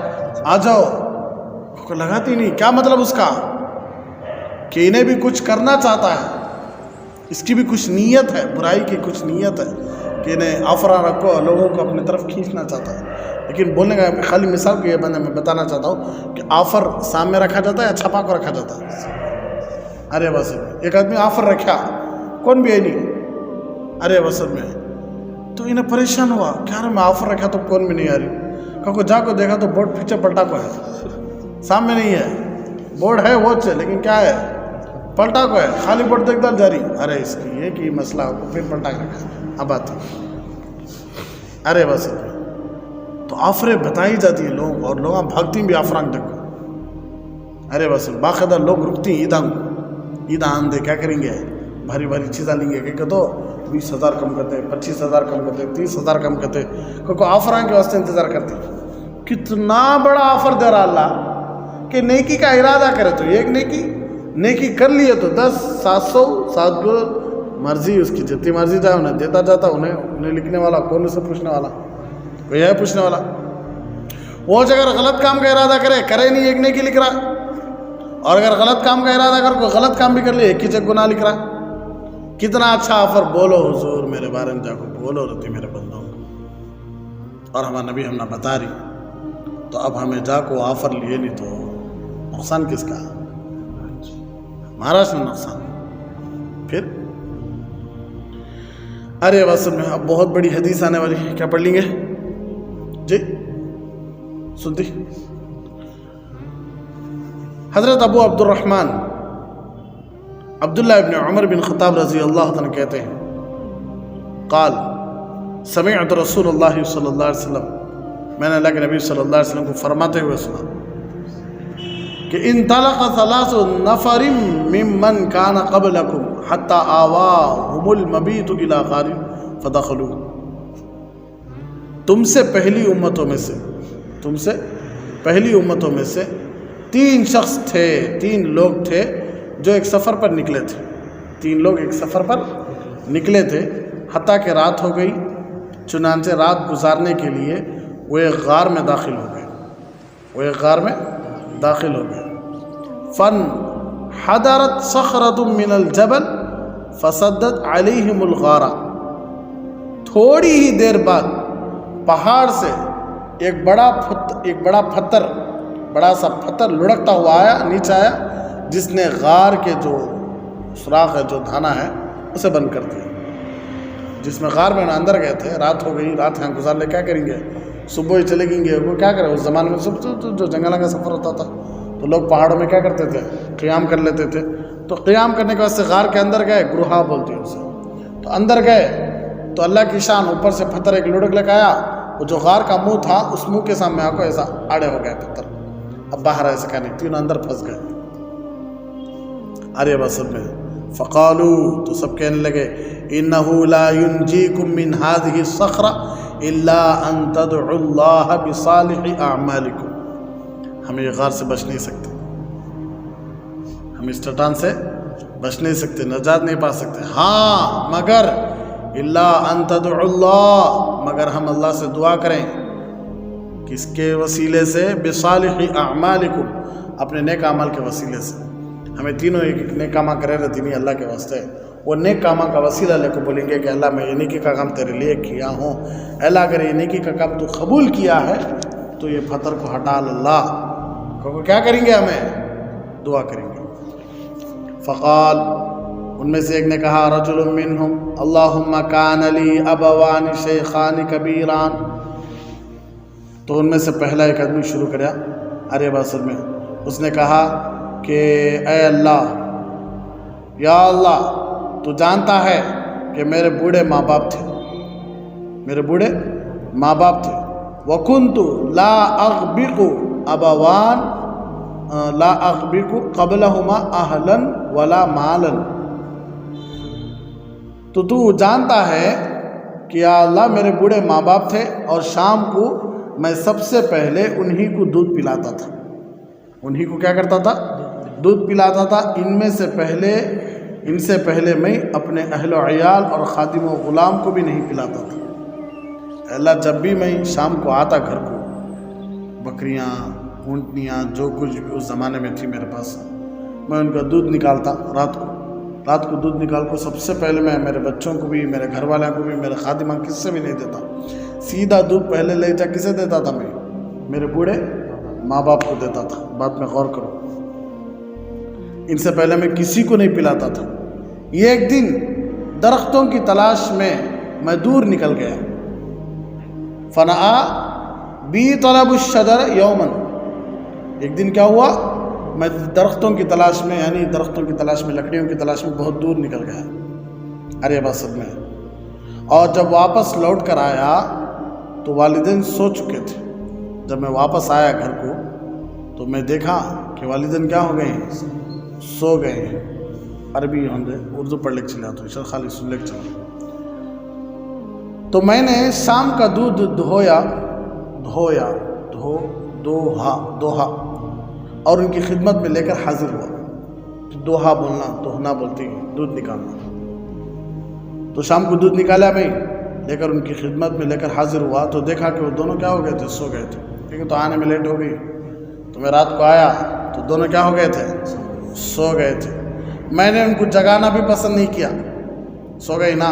آ جاؤ لگاتی نہیں کیا مطلب اس کا کہ انہیں بھی کچھ کرنا چاہتا ہے اس کی بھی کچھ نیت ہے برائی کی کچھ نیت ہے کہ انہیں آفر رکھو لوگوں کو اپنی طرف کھینچنا چاہتا ہے لیکن بولنے کا خالی مثال کے یہ بندے میں بتانا چاہتا ہوں کہ آفر سامنے رکھا جاتا ہے یا چھپا کو رکھا جاتا ہے ارے بس ایک آدمی آفر رکھا کون بھی ہے نہیں ارے وسط میں تو انہیں پریشان ہوا کیا رہا میں آفر رکھا تو کون بھی نہیں آ رہی کو جا کو دیکھا تو بورڈ پیچھے پلٹا کو ہے سامنے نہیں ہے بورڈ ہے وہ اچھے لیکن کیا ہے پلٹا کو ہے خالی بورڈ دیکھ دال جاری ارے اس کی یہ کہ مسئلہ ہو پھر پلٹا کے رکھا اب آتی ارے بس تو آفریں بتائی جاتی ہیں لوگ اور لوگ بھاگتی بھی آفران دیکھو ارے بس باقاعدہ لوگ رکتی ہیں عید آن دے کیا کریں گے بھاری بھاری چیزیں لیں گے کہ تو 20,000 کم کرتے 25,000 کم کرتے 30,000 کم کرتے کو آفران کے واسطے انتظار کرتے کتنا بڑا آفر دے رہا اللہ کہ نیکی کا ارادہ کرے تو ایک نیکی کر لیے تو 10 700 7 مرضی اس کی جتنی مرضی جائے انہیں دیتا جاتا انہیں لکھنے والا کون اسے پوچھنے والا کوئی ہے پوچھنے والا وہ اگر غلط کام کا ارادہ کرے نہیں ایک نیکی لکھ رہا اور اگر غلط کام کا ارادہ کر کوئی غلط کام بھی کر لے ایک ہی جگہ گناہ لکھ رہا کتنا اچھا آفر بولو حضور میرے بارے میں جا کو بولو رہتی میرے بندوں کو اور ہمارا نبی ہم نہ بتا رہی تو اب ہمیں جا کو آفر لیے نہیں تو نقصان کس کا ہمارا سے نقصان پھر ارے وصل میں اب بہت بڑی حدیث آنے والی ہے کیا پڑھ لیں گے جی سنتی حضرت ابو عبد الرحمن عبداللہ ابن عمر بن خطاب رضی اللہ عنہ کہتے ہیں قال سمعت رسول اللہ صلی اللہ علیہ وسلم میں نے اللہ کے نبی صلی اللہ علیہ وسلم کو فرماتے ہوئے سنا کہ انطلق 3 نفر ممن كان قبلكم حتى آواهم المبيت الى غار فدخلوا تم سے پہلی امتوں میں سے 3 شخص تھے 3 لوگ تھے جو ایک سفر پر نکلے تھے 3 لوگ ایک سفر پر نکلے تھے حتیٰ کہ رات ہو گئی چنانچہ رات گزارنے کے لیے وہ ایک غار میں داخل ہو گئے فن حضرت صخرۃ من الجبل فسدت علیہم الغار تھوڑی ہی دیر بعد پہاڑ سے ایک بڑا سا پتھر لڑکتا ہوا آیا نیچے آیا جس نے غار کے جو سوراخ ہے جو دھانا ہے اسے بند کر دیا جس میں غار میں اندر گئے تھے رات ہو گئی رات یہاں گزار لے کیا کریں گے صبح ہی چلے گئیں گے وہ کیا کرے اس زمانے میں جو جنگلوں کا سفر ہوتا تھا تو لوگ پہاڑوں میں کیا کرتے تھے قیام کر لیتے تھے تو قیام کرنے کے واسطے غار کے اندر گئے گروہا بولتی ہے اسے تو اندر گئے تو اللہ کی شان اوپر سے پتھر ایک لڑک لے کے آیا وہ جو غار کا منہ تھا اس منہ کے سامنے آ کو ایسا آڑے ہو گئے پتھر اب باہر ایسا کہنے تینوں اندر پھنس گئے ارے بسل میں فقالو تو سب کہنے لگے انہو لا ینجیکم من هذه الصخرة الا ان تدعو اللہ بصالح اعمالکم ہم یہ غار سے بچ نہیں سکتے ہم اس چٹان سے بچ نہیں سکتے نجات نہیں پا سکتے ہاں مگر الا ان تدعو اللہ مگر ہم اللہ سے دعا کریں کس کے وسیلے سے؟ بصالح اعمالکم، اپنے نیک اعمال کے وسیلے سے. ہمیں تینوں ایک نیک کامہ کرے رہتی نہیں اللہ کے واسطے، وہ نیک کامہ کا وسیلہ لے کے بولیں گے کہ اللہ میں یہ نیکی کا کام تیرے لیے کیا ہوں، اللہ اگر یہ نیکی کا کام تو قبول کیا ہے تو یہ پتھر کو ہٹا اللہ. کیونکہ کیا کریں گے؟ ہمیں دعا کریں گے. فقال، ان میں سے ایک نے کہا، رجل منہم اللہم کان لی ابوان شیخان کبیران. تو ان میں سے پہلا ایک آدمی شروع کریا عرب اصل میں، اس نے کہا کہ اے اللہ، یا اللہ تو جانتا ہے کہ میرے بوڑھے ماں باپ تھے، میرے بوڑھے ماں باپ تھے. وَكُنْتُ لَا أَغْبِقُ أَبَوَانِ لَا أَغْبِقُ قَبْلَهُمَا أَهْلًا وَلَا مَالًا. تو جانتا ہے کہ یا اللہ میرے بوڑھے ماں باپ تھے اور شام کو میں سب سے پہلے انہی کو دودھ پلاتا تھا. انہی کو کیا کرتا تھا؟ دودھ پلاتا تھا. ان سے پہلے میں اپنے اہل و عیال اور خادم و غلام کو بھی نہیں پلاتا تھا. اللہ جب بھی میں شام کو آتا گھر کو، بکریاں، اونٹنیاں، جو کچھ بھی اس زمانے میں تھی میرے پاس، میں ان کا دودھ نکالتا. رات کو دودھ نکال کو سب سے پہلے میں میرے بچوں کو بھی، میرے گھر والوں کو بھی، میرے خادمہ کس سے بھی نہیں دیتا. سیدھا دودھ پہلے لے جا کسے دیتا تھا؟ میں میرے بوڑھے ماں باپ کو دیتا تھا. بات میں غور کرو، ان سے پہلے میں کسی کو نہیں پلاتا تھا. یہ ایک دن درختوں کی تلاش میں دور نکل گیا. فنآ بی طلب الشجر یومن، ایک دن کیا ہوا؟ میں درختوں کی تلاش میں، یعنی درختوں کی تلاش میں، لکڑیوں کی تلاش میں بہت دور نکل گیا عرب اصل میں. اور جب واپس لوٹ کر آیا تو والدین سو چکے تھے. جب میں واپس آیا گھر کو تو میں دیکھا کہ والدین کیا ہو گئے ہیں؟ سو گئے ہیں. عربی ہوں گے، اردو پڑھ لکھ چلا تو شر خالی سن لکھ چلا. تو میں نے شام کا دودھ دوہا اور ان کی خدمت میں لے کر حاضر ہوا. دوہا بولنا، دوہنا بولتی ہے دودھ نکالنا. تو شام کو دودھ نکالا میں لے کر ان کی خدمت میں لے کر حاضر ہوا تو دیکھا کہ وہ دونوں کیا ہو گئے تھے؟ سو گئے تھے. کیونکہ تو آنے میں لیٹ ہو گئی. تو میں رات کو آیا تو دونوں کیا ہو گئے تھے؟ سو گئے تھے. میں نے ان کو جگانا بھی پسند نہیں کیا. سو گئی نا،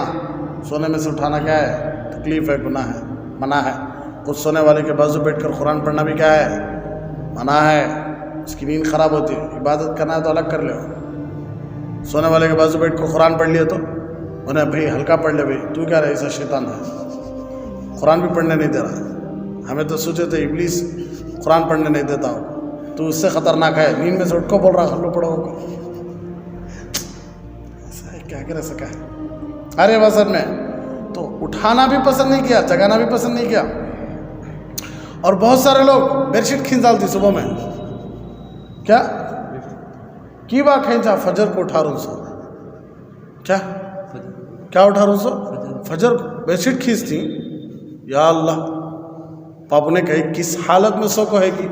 سونے میں سے اٹھانا کیا ہے؟ تکلیف ہے، گناہ ہے، منع ہے. کچھ سونے والے کے بازو بیٹھ کر قرآن پڑھنا بھی کیا ہے؟ منع ہے. اس کی نیند خراب ہوتی ہے. عبادت کرنا ہے تو الگ کر لو. سونے والے کے بازو بیٹھ کر قرآن پڑھ لیے تو انہیں بھائی ہلکا پڑھ لے. بھائی تو کیا رہے؟ ایسا شیطان ہے، قرآن بھی پڑھنے نہیں دے رہا. ہمیں تو سوچے تھے ابلیس قرآن پڑھنے نہیں دیتا ہو، تو اس سے خطرناک ہے. نیند میں سے اٹھ کو بول رہا ہلو پڑھو کو. ایسا ہے کیا کر سکا ہے ارے وزن میں. تو اٹھانا بھی پسند نہیں کیا، جگانا بھی پسند نہیں کیا. اور بہت سارے لوگ بیڈ شیٹ کھینچ ڈالتی صبح میں. کیا کی بات کھینچا؟ فجر کو 1800. کیا 1800 فجر کو بیڈ شیٹ کھینچتی. یا اللہ، پاپو نے کہی کس حالت میں سو کو ہے کہ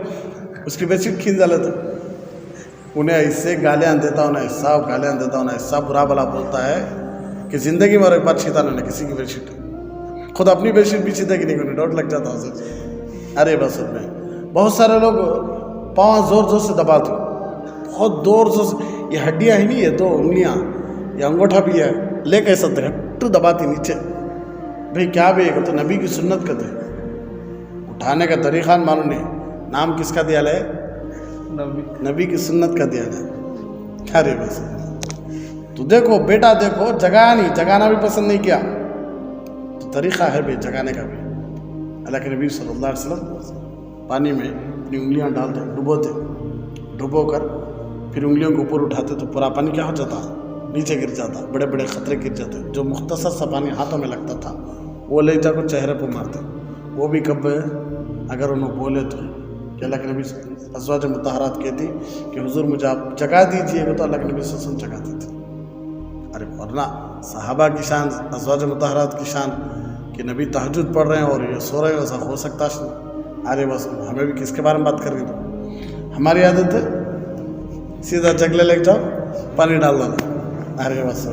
اس کی بیڈ شیٹ کھینچ ڈالے تھے. انہیں ایسے گالیاں دیتا، انہیں ایسا گالیاں دیتا، انہیں ایسا برا بلا بولتا ہے کہ زندگی میں اور ایک بار چھیتا نہیں کسی کی بیڈ شیٹ. خود اپنی بیڈ شیٹ بھی چھیتے کہ نہیں، انہیں ڈوٹ لگ جاتا اسے. ارے بس میں بہت سارے لوگ پاؤں زور سے دباتے، بہت زور سے. یہ ہڈیاں ہی نہیں، یہ دو انگلیاں، یہ انگوٹھا بھی ہے، لے کے ایسا دھٹو دباتی نیچے. بھئی کیا بھی ہے؟ تو نبی کی سنت کا دے. اٹھانے کا طریقہ معلوم نہیں. نام کس کا دیا ہے؟ نبی کی سنت کا دیا ہے. ارے بس تو دیکھو بیٹا، دیکھو جگایا نہیں، جگانا بھی پسند نہیں کیا. تو طریقہ ہے بھائی جگانے کا بھی. اللہ کے نبی صلی اللہ علیہ وسلم پانی میں اپنی انگلیاں ڈالتے، ڈبو کر پھر انگلیوں کو اوپر اٹھاتے تو پورا پانی کیا ہو جاتا؟ نیچے گر جاتا. بڑے بڑے خطرے گر جاتے. جو مختصر سا پانی ہاتھوں میں لگتا تھا وہ لے جا کر چہرے پہ مارتے. وہ بھی کب اگر انہوں بولے تو کہ اللہ کے نبی ازواج مطہرات کہتی کہ حضور مجھے آپ جگا دیجیے گا، تو اللہ کے نبی صلی اللہ علیہ وسلم جگاتے تھے. ارے ورنہ صحابہ کی شان، ازواج مطہرات کی شان کہ نبی تہجد پڑھ رہے ہیں اور یہ سو رہے ہیں، ایسا ہو سکتا ہے؟ ارے بس ہمیں بھی کس کے بارے میں بات کر رہی؟ تو ہماری عادت ہے سیدھا جگلے لے جاؤ، پانی ڈال دو. ارے بس.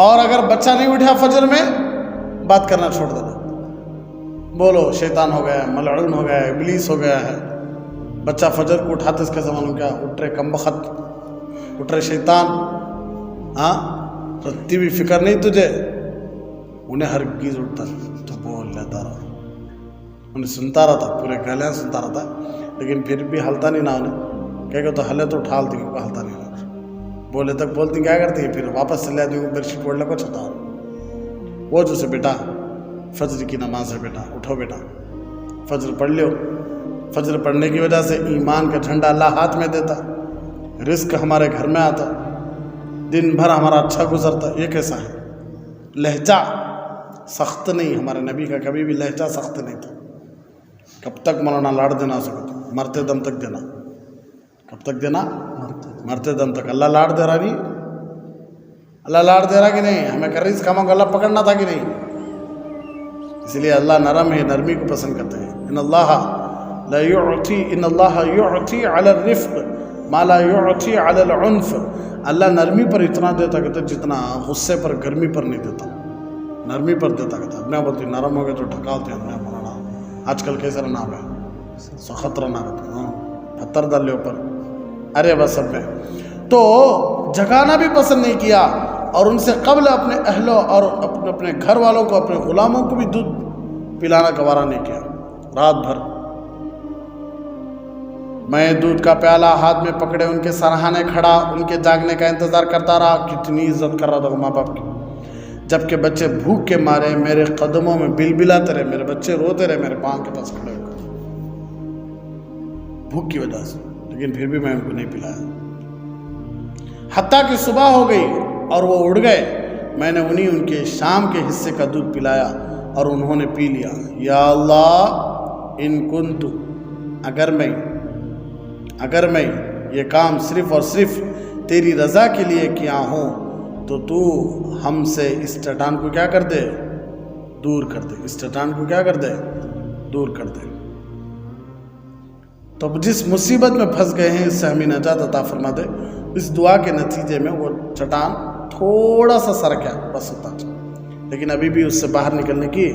اور اگر بچہ نہیں اٹھا فجر میں، بات کرنا چھوڑ دینا. بولو شیطان ہو گیا ہے، ملعون ہو گیا ہے، ابلیس ہو گیا ہے. بچہ فجر کو اٹھاتے اس کے زمانے میں کیا اٹھ رہے کم بخت، اٹھ رہے شیطان. ہاں رتی بھی فکر نہیں تجھے. انہیں ہرگز اٹھتا تو بول لیتا رہا، انہیں سنتا رہا تھا، پورے گلیاں سنتا رہا تھا، لیکن پھر بھی ہلتا نہیں نہ انہیں. کہے گا تو ہلے تو اٹھالتی کیونکہ ہلتا نہیں نہ. بولے تک بولتی کیا کرتی ہے، پھر واپس چلے جاتی ہوں، بیڈ شیٹ اوڑھ لے کو چھتا. وہ جو سے بیٹا فجر کی نماز ہے، بیٹا اٹھو، بیٹا فجر پڑھ لیو. فجر پڑھنے کی وجہ سے ایمان کا جھنڈا اللہ ہاتھ میں دیتا، رزق ہمارے گھر میں آتا، دن بھر ہمارا اچھا گزرتا. یہ کیسا ہے لہجہ سخت نہیں. ہمارے نبی کا کبھی بھی لہجہ سخت نہیں تھا. کب تک مولانا لاڑ دینا سکتا؟ مرتے دم تک دینا. کب تک دینا؟ مرتے دم تک. اللہ لاڑ دے رہا نہیں؟ اللہ لاڑ دے رہا کہ نہیں؟ ہمیں کر رہی اس کاموں کو اللہ پکڑنا تھا کہ نہیں؟ اس لیے اللہ نرم ہے، نرمی کو پسند کرتے ہیں. ان اللہ لا يعطي ان اللہ يعطي على الرفق ما لا يعطي على العنف. اللہ نرمی پر اتنا دیتا کہتا جتنا غصے پر گرمی پر نہیں دیتا. نرمی پر دیتا کہتا. اپنے بولتی نرم ہو گئے تو ٹھکاتے ہیں اپنے مولانا. آج کل کیسا نام ہے سخت رہنا کہتے ہیں، پتھر ڈال لے اوپر. ارے بس سب میں تو جگانا بھی پسند نہیں کیا، اور ان سے قبل اپنے اہلوں اور اپنے گھر والوں کو، اپنے غلاموں کو بھی دودھ پلانا گوارا نہیں کیا. رات بھر میں دودھ کا پیالہ ہاتھ میں پکڑے ان کے سرہانے کھڑا، ان کے جاگنے کا انتظار کرتا رہا. کتنی عزت کر رہا تھا ماں باپ کی. جبکہ بچے بھوک کے مارے میرے قدموں میں بل بلاتے رہے، میرے بچے روتے رہے میرے پاؤں کے پاس کھڑے ہو کر بھوک کی وجہ سے، لیکن پھر بھی میں ان کو نہیں پلایا. حتیٰ کہ صبح ہو گئی اور وہ اڑ گئے. میں نے ان کے شام کے حصے کا دودھ پلایا اور انہوں نے پی لیا. یا اللہ ان کنت، اگر میں یہ کام صرف اور صرف تیری رضا کے لیے کیا ہوں تو تو ہم سے اس چٹان کو کیا کر دے، دور کر دے. اس چٹان کو کیا کر دے، دور کر دے. تو جس مصیبت میں پھنس گئے ہیں اس سے ہمیں نجات عطا فرما دے. اس دعا کے نتیجے میں وہ چٹان تھوڑا سا سرکا بس ہوتا، لیکن ابھی بھی اس سے باہر نکلنے کی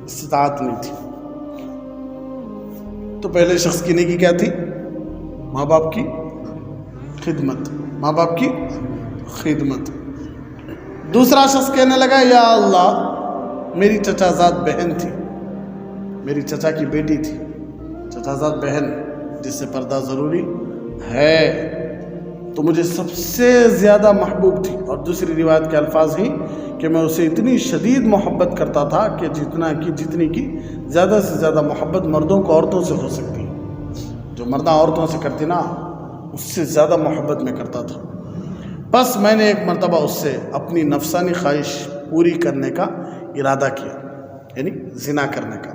استطاعت نہیں تھی. تو پہلے شخص کی نیکی کیا تھی؟ ماں باپ کی خدمت، ماں باپ کی خدمت. دوسرا شخص کہنے لگا یا اللہ میری چچا زاد بہن تھی، میری چچا کی بیٹی تھی، چچا زاد بہن جس سے پردہ ضروری ہے، تو مجھے سب سے زیادہ محبوب تھی. اور دوسری روایت کے الفاظ ہیں کہ میں اسے اتنی شدید محبت کرتا تھا کہ جتنی کی زیادہ سے زیادہ محبت مردوں کو عورتوں سے ہو سکتی، جو مرداں عورتوں سے کرتی نا اس سے زیادہ محبت میں کرتا تھا. بس میں نے ایک مرتبہ اس سے اپنی نفسانی خواہش پوری کرنے کا ارادہ کیا، یعنی زنا کرنے کا،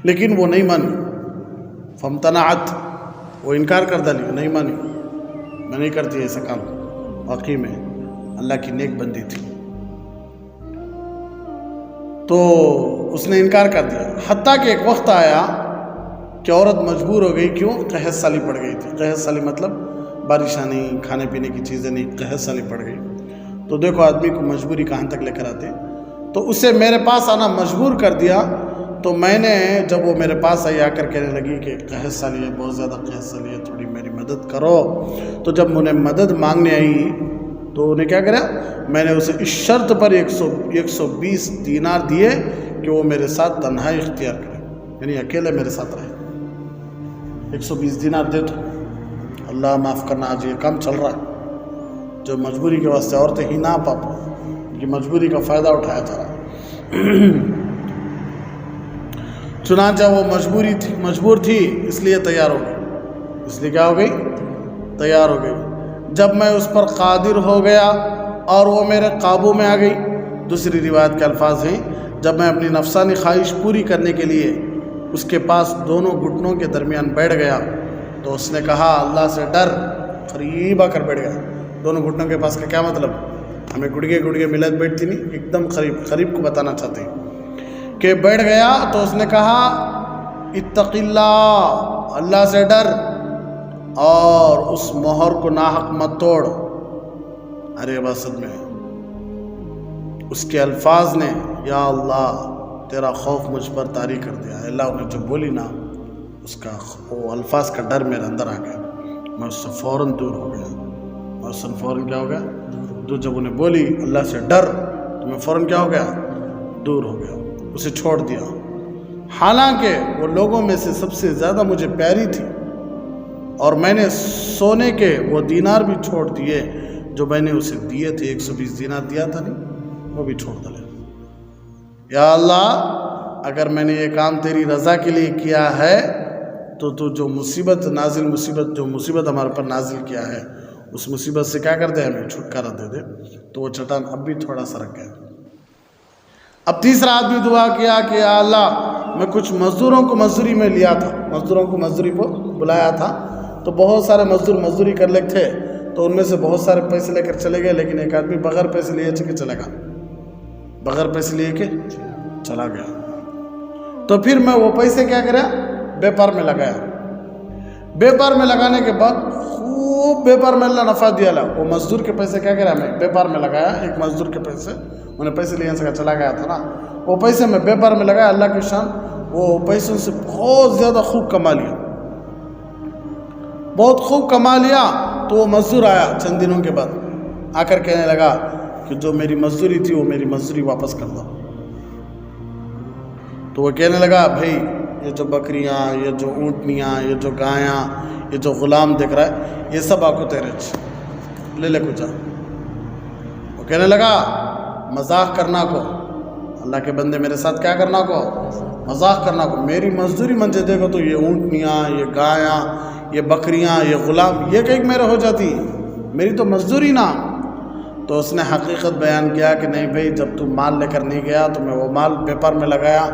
لیکن وہ نہیں مانی. فامتنعت، وہ انکار کر ڈالی، نہیں مانی، میں نہیں کرتی ایسا کام. واقعی میں اللہ کی نیک بندی تھی تو اس نے انکار کر دیا. حتیٰ کہ ایک وقت آیا کہ عورت مجبور ہو گئی. کیوں؟ قحط سالی پڑ گئی تھی. قحط سالی مطلب بارشیں نہیں، کھانے پینے کی چیزیں نہیں، قحط سالی پڑ گئی. تو دیکھو آدمی کو مجبوری کہاں تک لے کر آتے. تو اسے میرے پاس آنا مجبور کر دیا. تو میں نے جب وہ میرے پاس آئی، آ کر کہنے لگی کہ قحط سالی ہے، بہت زیادہ قحط سالی ہے، تھوڑی میری مدد کرو. تو جب انہیں مدد مانگنے آئی تو انہیں کیا کرا، میں نے اسے اس شرط پر 120 دینار دیے کہ وہ میرے ساتھ تنہائی اختیار کرے، یعنی اکیلے میرے ساتھ رہے. 120 دینار دے تو اللہ معاف کرنا، آج یہ کام چل رہا ہے جو مجبوری کے واسطے عورتیں ہی نہ پاپ کہ مجبوری کا فائدہ اٹھایا جا رہا. چنانچہ وہ مجبور تھی، اس لیے تیار ہو گئی. اس لیے کیا ہو گئی؟ تیار ہو گئی. جب میں اس پر قادر ہو گیا اور وہ میرے قابو میں آ گئی. دوسری روایت کے الفاظ ہیں جب میں اپنی نفسانی خواہش پوری کرنے کے لیے اس کے پاس دونوں گھٹنوں کے درمیان بیٹھ گیا تو اس نے کہا اللہ سے ڈر. قریب آ کر بیٹھ گیا. دونوں گھٹنوں کے پاس کا کیا مطلب؟ ہمیں گڑگے ملت بیٹھتی نہیں، ایک دم قریب کو بتانا چاہتے ہیں کہ بیٹھ گیا. تو اس نے کہا اتق اللہ، اللہ سے ڈر، اور اس مہر کو ناحق مت توڑ. ارے بسد میں اس کے الفاظ نے یا اللہ تیرا خوف مجھ پر طاری کر دیا. اللہ نے جو بولی نا اس کا وہ الفاظ کا ڈر میرے اندر آ گیا. میں اس سے فوراً دور ہو گیا. میں اس سے فوراً کیا ہو گیا؟ تو جب انہیں بولی اللہ سے ڈر تو میں فوراً کیا ہو گیا؟ دور ہو گیا. اسے چھوڑ دیا. حالانکہ وہ لوگوں میں سے سب سے زیادہ مجھے پیاری تھی اور میں نے سونے کے وہ دینار بھی چھوڑ دیے جو میں نے اسے دیے تھے. 120 دینار دیا تھا نہیں، وہ بھی چھوڑ ڈالے. یا اللہ اگر میں نے یہ کام تیری رضا کے لیے کیا ہے تو جو مصیبت جو مصیبت ہمارے پر نازل کیا ہے اس مصیبت سے کیا کر دے، ہمیں چھٹکارا دے دے. تو وہ چٹان اب بھی تھوڑا سا رکھ گیا. اب تیسرا آدمی دعا کیا کہ یا اللہ میں کچھ مزدوروں کو مزدوری میں لیا تھا، مزدوروں کو مزدوری کو بلایا تھا، تو بہت سارے مزدور مزدوری کر لیتے تھے، تو ان میں سے بہت سارے پیسے لے کر چلے گئے، لیکن ایک آدمی بغیر پیسے لیے کے چلے گا، بغیر پیسے لیے کے چلا گیا. تو پھر میں وہ پیسے کیا کرا، بیپار میں لگایا. بیپار میں لگانے کے بعد خوب بیپار میں اللہ نفع دیا. وہ مزدور کے پیسے کیا کرا، میں بیپار میں لگایا. ایک مزدور کے پیسے انہیں پیسے لینے سے چلا گیا تھا نا، وہ پیسے میں بیپار میں لگایا. اللہ کی شان وہ پیسوں سے بہت زیادہ خوب کما لیا، بہت خوب کما لیا. تو وہ مزدور آیا چند دنوں کے بعد، آ کر کہنے لگا کہ جو میری مزدوری تھی وہ میری مزدوری واپس کر دو. تو وہ کہنے لگا بھائی یہ جو بکریاں، یہ جو اونٹنیاں، یہ جو گایاں، یہ جو غلام دکھ رہا ہے یہ سب آپ کو تیرے لے لے کچھ. وہ کہنے لگا مذاق کرنا کو، اللہ کے بندے میرے ساتھ کیا کرنا کو، مذاق کرنا کو. میری مزدوری منجے دیکھو تو یہ اونٹنیاں، یہ گایاں، یہ بکریاں، یہ غلام یہ کہ میرے ہو جاتی، میری تو مزدوری نا. تو اس نے حقیقت بیان کیا کہ نہیں بھائی، جب تو مال لے کر نہیں گیا تو میں وہ مال بیپار میں لگایا.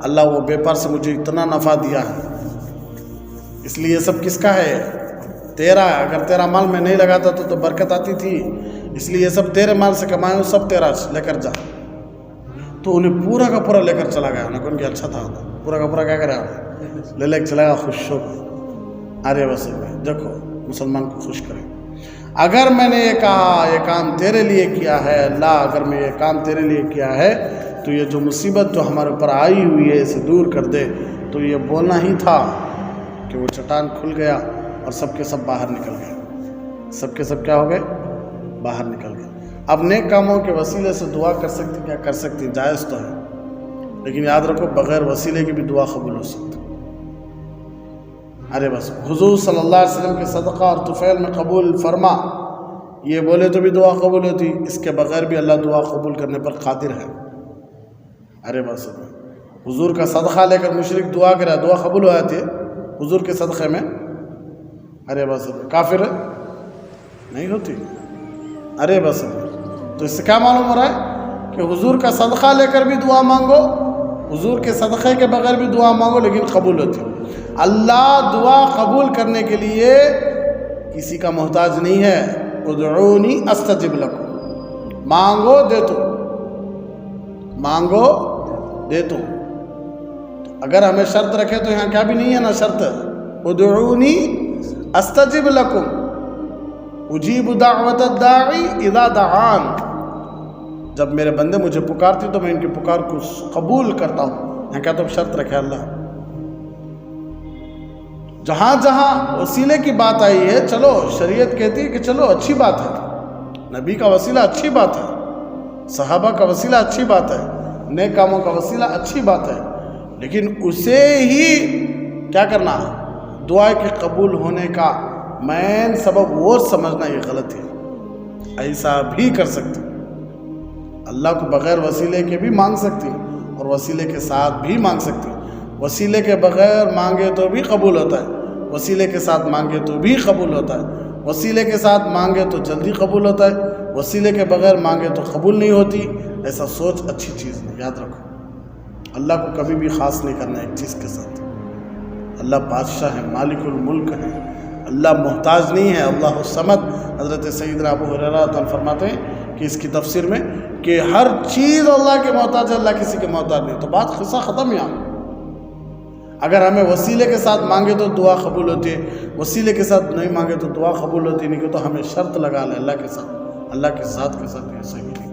اللہ وہ بیپار سے مجھے اتنا نفع دیا ہے، اس لیے یہ سب کس کا ہے، تیرا. اگر تیرا مال میں نہیں لگاتا تو برکت آتی تھی، اس لیے یہ سب تیرے مال سے کمائے ہو، سب تیرا لے کر جا. تو انہیں پورا کا پورا لے کر چلا گیا. انہیں کون کہ اچھا تھا، پورا کا پورا کیا کرا، لے کر چلا گیا. خوش ہو ارے وسل میں دیکھو مسلمان کو خوش کرے. اگر میں نے یہ کہا یہ کام تیرے لیے کیا ہے اللہ، اگر میں یہ کام تیرے لیے کیا ہے تو یہ جو مصیبت جو ہمارے اوپر آئی ہوئی ہے اسے دور کر دے. تو یہ بولنا ہی تھا کہ وہ چٹان کھل گیا اور سب کے سب باہر نکل گئے. سب کے سب کیا ہو گئے، باہر نکل گئے. اب نیک کاموں کے وسیلے سے دعا کر سکتی، کیا کر سکتی، جائز تو ہے، لیکن یاد رکھو بغیر وسیلے کی بھی دعا قبول ہو سکتی. ارے بس حضور صلی اللہ علیہ وسلم کے صدقہ اور طفیل میں قبول فرما، یہ بولے تو بھی دعا قبول ہوتی، اس کے بغیر بھی اللہ دعا قبول کرنے پر قادر ہے. ارے بس حضور کا صدقہ لے کر مشرک دعا کرے، دعا قبول ہو جاتی ہے حضور کے صدقے میں. ارے بس کافر نہیں ہوتی. ارے بس تو اس سے کیا معلوم ہو رہا ہے کہ حضور کا صدقہ لے کر بھی دعا مانگو، حضور کے صدقے کے بغیر بھی دعا مانگو لیکن قبول ہوتی. اللہ دعا قبول کرنے کے لیے کسی کا محتاج نہیں ہے. ادعونی استجب لکم، مانگو دے تو، مانگو دے تو. اگر ہمیں شرط رکھے تو یہاں کیا بھی نہیں ہے نا شرط. ادعونی استجب لکم اجیب دعوت الداعی اذا دعان، جب میرے بندے مجھے پکارتے تو میں ان کی پکار کو قبول کرتا ہوں. یہاں کیا تو شرط رکھے اللہ. جہاں جہاں وسیلے کی بات آئی ہے، چلو شریعت کہتی ہے کہ چلو اچھی بات ہے، نبی کا وسیلہ اچھی بات ہے، صحابہ کا وسیلہ اچھی بات ہے، نیک کاموں کا وسیلہ اچھی بات ہے، لیکن اسے ہی کیا کرنا، دعا کے قبول ہونے کا مین سبب وہ سمجھنا یہ غلط ہے. ایسا بھی کر سکتی، اللہ کو بغیر وسیلے کے بھی مانگ سکتی اور وسیلے کے ساتھ بھی مانگ سکتی. وسیلے کے بغیر مانگے تو بھی قبول ہوتا ہے، وسیلے کے ساتھ مانگے تو بھی قبول ہوتا ہے. وسیلے کے ساتھ مانگے تو جلدی قبول ہوتا ہے، وسیلے کے بغیر مانگے تو قبول نہیں ہوتی. ایسا سوچ اچھی چیز نہیں. یاد رکھو اللہ کو کبھی بھی خاص نہیں کرنا ایک چیز کے ساتھ. اللہ بادشاہ ہے، مالک الملک ہے، اللہ محتاج نہیں ہے. اللہ الصمد. حضرت سیدنا ابو ہریرہ فرماتے ہیں کہ اس کی تفسیر میں کہ ہر چیز اللہ کے محتاج ہے، اللہ کسی کے محتاج نہیں. تو بات قصہ ختم. یہاں اگر ہمیں وسیلے کے ساتھ مانگے تو دعا قبول ہوتی ہے، وسیلے کے ساتھ نہیں مانگے تو دعا قبول ہوتی نہیں. کہ تو ہمیں شرط لگا لیں اللہ کے ساتھ، اللہ کی ذات کے ساتھ، یہ صحیح نہیں.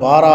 12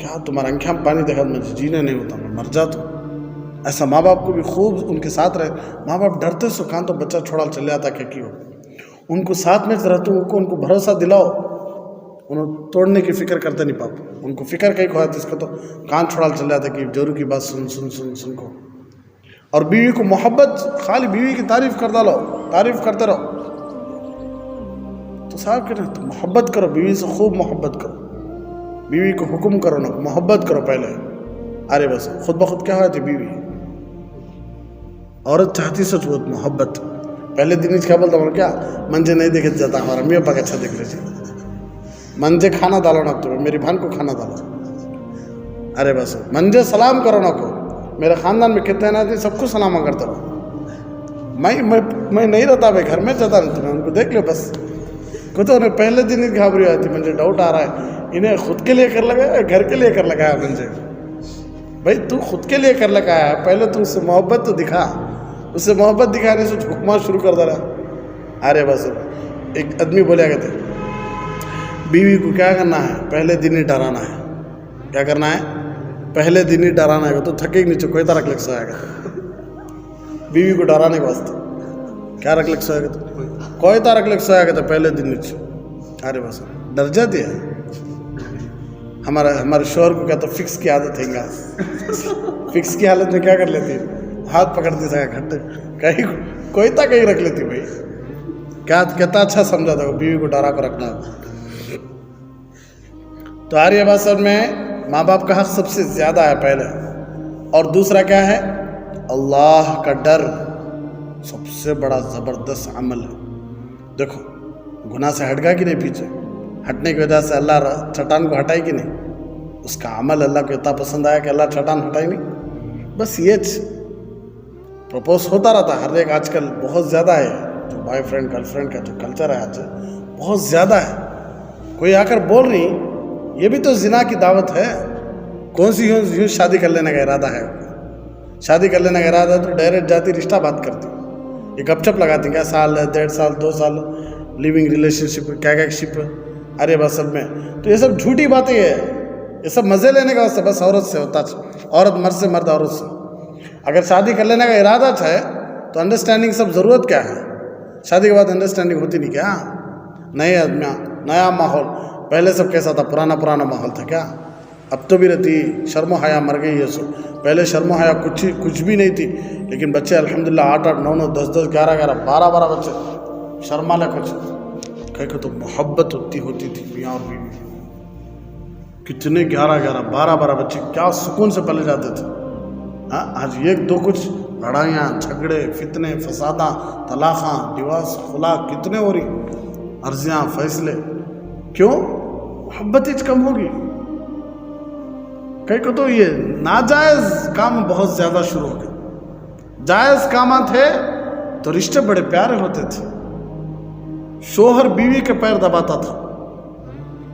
کیا تمہارا آنکھیں میں پانی دیکھا مجھے جینے نہیں ہوتا، میں مر جاتا ہوں۔ ایسا ماں باپ کو بھی خوب ان کے ساتھ رہے، ماں باپ ڈرتے سو کہاں تو بچہ چھوڑا چل جاتا کہ کیوں، ان کو ساتھ میں رہتے ان کو بھروسہ دلاؤ، انہوں توڑنے کی فکر کرتے نہیں پاپ، ان کو فکر کہیں کھواتے اس کو تو کان چھوڑا چل جاتا کہ جورو کی بات سن سن سن سن کو۔ اور بیوی کو محبت، خالی بیوی کی تعریف کرتا رہو، تعریف کرتے رہو، تو صاحب کہتے ہیں تو محبت کرو، بیوی سے خوب محبت کرو، بیوی کو حکم کرو نا، محبت کرو پہلے۔ ارے بس خود بخود کیا ہوتی بیوی، عورت چاہتی سچ بہت محبت، پہلے دن کیا بولتا ہوں کیا منجے نہیں دیکھے جاتا ہمارا میاں پاک اچھا دیکھ رہے منجے کھانا ڈالو نا، تو میری بہن کو کھانا ڈالو، ارے بس منجے سلام کرو نا کو، میرے خاندان میں کتنے نا تھے سب کو سلام کرتا رہو، میں نہیں رہتا بھائی گھر میں جاتا نہیں، تمہیں ان کو دیکھ لو بس کو تو انہیں پہلے دن ہی گھابری آتی، مجھے ڈاؤٹ آ رہا ہے انہیں خود کے لیے کر لگایا گھر کے لیے کر لگایا، منجے بھائی تو خود کے لیے کر لگایا ہے، پہلے تو اس سے محبت تو دکھا، اس سے محبت دکھانے سے حکمات شروع کر دے رہا۔ ارے بس ایک آدمی بولیا کرتے بیوی کو کیا کرنا ہے پہلے دن ہی ڈرانا ہے، کیا کرنا ہے پہلے دن ہی ڈرانا ہے، تو تھکے گی نہیں کوئی طرح رکھ سویا گا، بیوی کو ڈرانے کے واسطے کیا رکھ لگ سویا گا، کوئی طرح رکھ سویا گا پہلے دن نیچے، ارے بس ڈر جاتی ہے۔ ہمارے شوہر کو کیا تو فکس کی عادت ہے گا، فکس کی حالت میں کیا کر لیتی ہے ہاتھ پکڑتی تھا گھنٹے کہیں کوئی تا کہیں رکھ لیتی بھائی، کیا کہتا اچھا سمجھا تھا بیوی کو ڈرا کر رکھنا۔ تو آریہ باسر میں ماں باپ کا حق سب سے زیادہ ہے پہلے، اور دوسرا کیا ہے اللہ کا ڈر، سب سے بڑا زبردست عمل ہے۔ دیکھو گناہ سے ہٹ گا کہ نہیں، پیچھے ہٹنے کی وجہ سے اللہ چٹان کو ہٹائی کہ نہیں، اس کا عمل اللہ کو اتنا پسند آیا کہ اللہ چٹان ہٹائی نہیں۔ بس یہ پروپوز ہوتا رہتا ہر ایک، آج کل بہت زیادہ ہے جو بوائے فرینڈ گرل فرینڈ کا جو کلچر ہے آج بہت زیادہ ہے، کوئی آ کر بول رہی یہ بھی تو زنا کی دعوت ہے، کون سی یوں شادی کر لینے کا ارادہ ہے، شادی کر لینے کا ارادہ ہے تو ڈائریکٹ جاتی رشتہ بات کرتی، یہ گپ چپ لگاتی کیا سال 1.5 سال 2 سال لیونگ ریلیشن شپ کیا شپ، ارے بس سب میں تو یہ سب جھوٹی باتیں ہے، یہ سب مزے لینے کا واسطے بس عورت سے ہوتا، عورت مرد سے مرد عورت سے۔ اگر شادی کر لینے کا ارادہ ہے تو انڈرسٹینڈنگ سب ضرورت کیا ہے، شادی کے بعد انڈرسٹینڈنگ ہوتی نہیں کیا، نئے آدمیاں نیا ماحول، پہلے سب کیسا تھا پرانا ماحول تھا کیا، اب تو بھی رہتی شرم و حیا مر گئی ہے سو، پہلے شرم و حیا کچھ بھی نہیں تھی، لیکن بچے الحمدللہ 8 9 10 11 12 بچے شرما لے کچھ کہ تو محبت ہوتی تھی میاں اور بیوی، کتنے 11 12 بچے کیا سکون سے پلے جاتے تھے۔ ہاں آج 1 2 کچھ لڑائیاں جھگڑے فتنے فساداں طلاقاں ڈیورس خلا کتنے ہو رہی، عرضیاں فیصلے، کیوں محبت کم ہوگی، کہیں کو تو یہ ناجائز کام بہت زیادہ شروع ہو گئے، جائز کام تھے تو رشتے بڑے پیارے ہوتے تھے، شوہر بیوی کے پیر دباتا تھا،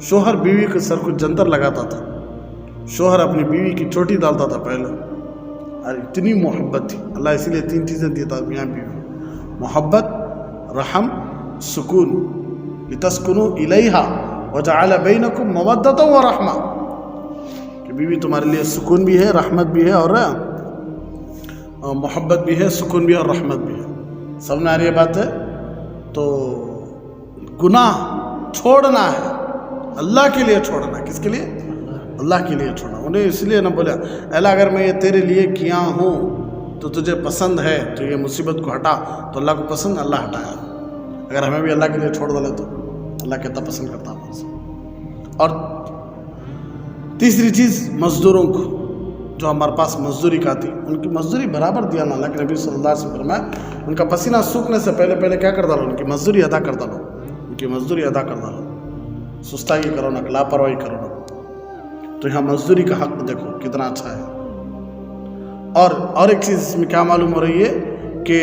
شوہر بیوی کے سر کو جنتر لگاتا تھا، شوہر اپنی بیوی کی چوٹی ڈالتا تھا پہلے، اور اتنی محبت تھی، اللہ اسی لیے 3 چیزیں دیتا میاں بیوی، محبت رحم سکون، لتسکنوا الیہا وجعل بینکم مودۃ ورحمہ، کہ بیوی تمہارے لیے سکون بھی ہے رحمت بھی ہے اور محبت بھی ہے، سکون بھی ہے اور رحمت بھی ہے۔ سب نے آ رہی بات ہے، تو گناہ چھوڑنا ہے، اللہ کے لیے چھوڑنا، کس کے لیے اللہ کے لیے چھوڑنا، انہیں اس لیے نہ بولا اللہ اگر میں یہ تیرے لیے کیا ہوں تو تجھے پسند ہے تو یہ مصیبت کو ہٹا، تو اللہ کو پسند اللہ ہٹایا، اگر ہمیں بھی اللہ کے لیے چھوڑ ڈالے تو اللہ کتنا پسند کرتا ہے۔ اور تیسری چیز مزدوروں کو، جو ہمارے پاس مزدوری کا آتی ان کی مزدوری برابر دیا نا، اللہ کے نبی صلی اللہ علیہ وسلم فرمایا ان کا پسینہ سوکھنے سے پہلے کیا کر ڈالو، ان کی مزدوری ادا کر ڈالو، ان کی مزدوری ادا کر ڈالو، سستائی کرو نہ لاپرواہی کرو نہ۔ تو یہاں مزدوری کا حق دیکھو کتنا اچھا ہے۔ اور ایک چیز اس میں کیا معلوم ہو رہی ہے کہ